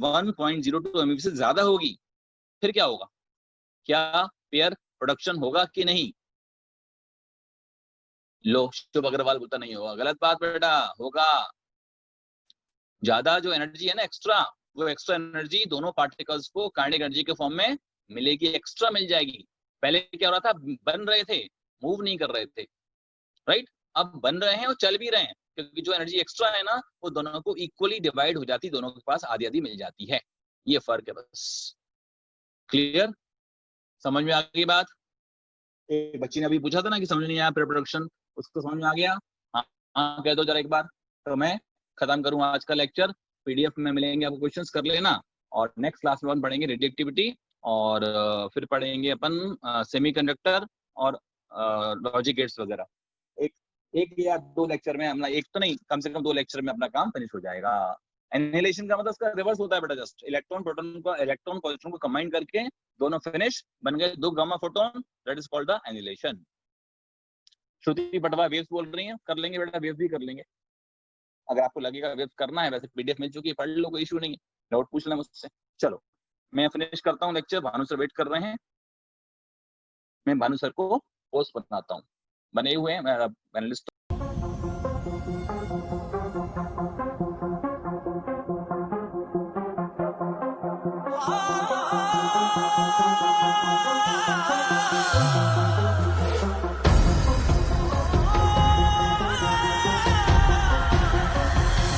1.02 MeV से ज्यादा होगी फिर क्या होगा? क्या पेयर प्रोडक्शन होगा कि नहीं? लो, शुभ अग्रवाल बोलता नहीं होगा, गलत बात बेटा, होगा। ज्यादा जो एनर्जी है ना एक्स्ट्रा, वो एक्स्ट्रा एनर्जी दोनों पार्टिकल्स को काइनेटिक एनर्जी के फॉर्म में मिलेगी, एक्स्ट्रा मिल जाएगी। पहले क्या हो रहा था, बन रहे थे, मूव नहीं कर रहे थे, राइट? अब बन रहे हैं और चल भी रहे हैं, क्योंकि जो एनर्जी एक्स्ट्रा है ना वो दोनों को इक्वली डिवाइड हो जाती, दोनों के पास आधी आधी मिल जाती है, ये फर्क है बस। क्लियर? समझ में आ गई बात? एक बच्ची ने अभी पूछा था ना कि समझ नहीं आया पेयर प्रोडक्शन, उसको समझ में आ गया? हाँ कह दो जरा एक बार, तो मैं खत्म करूँ आज का लेक्चर। PDF में मिलेंगे आपको, क्वेश्चंस कर लेना, और नेक्स्ट क्लास में अपन पढ़ेंगे रेडियोएक्टिविटी, और फिर पढ़ेंगे अपन सेमीकंडक्टर और लॉजिक गेट्स वगैरह। एक या दो लेक्चर में, हमला एक तो नहीं, कम से कम 2 लेक्चर में अपना काम फिनिश हो जाएगा। एनिहिलेशन का मतलब इसका रिवर्स होता है बेटा, जस्ट इलेक्ट्रॉन प्रोटॉन को, इलेक्ट्रॉन पॉजिट्रॉन को कंबाइन करके दोनों फिनिश बन गए 2 gamma photon, that is called the annihilation. Shruti Patwa waves बोल रही हैं, कर लेंगे बेटा, वेव्स भी कर लेंगे, अगर आपको लगेगा वेव्स करना है। वैसे PDF मिल चुकी है, पढ़ लो, कोई इशू नहीं है, डाउट पूछ लेना मुझसे। चलो मैं फिनिश करता हूँ लेक्चर, भानु सर वेट कर रहे हैं, मैं भानु सर को पोस्ट बनाता हूँ, बने हुए हैं मेरा पैनलिस्ट।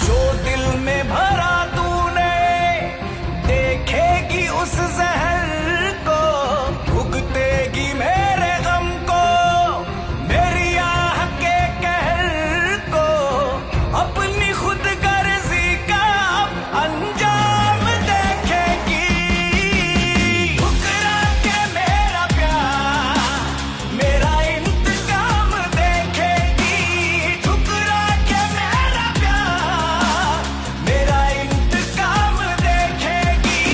जो दिल में भरा तूने देखेगी उस जहर को, भुगतेगी मेरे गम को, मेरी आह के कहर को, अपनी खुद गर्जी का अंजाम देखेगी। ठुकरा के मेरा प्यार, मेरा इंतकाम देखेगी। ठुकरा के मेरा प्यार, मेरा इंतकाम देखेगी।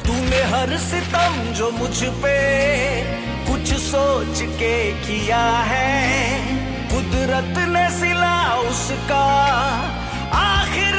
तूने हर सितम जो मुझ पे कुछ सोच के किया है, कुदरत ने सिला उसका आखिर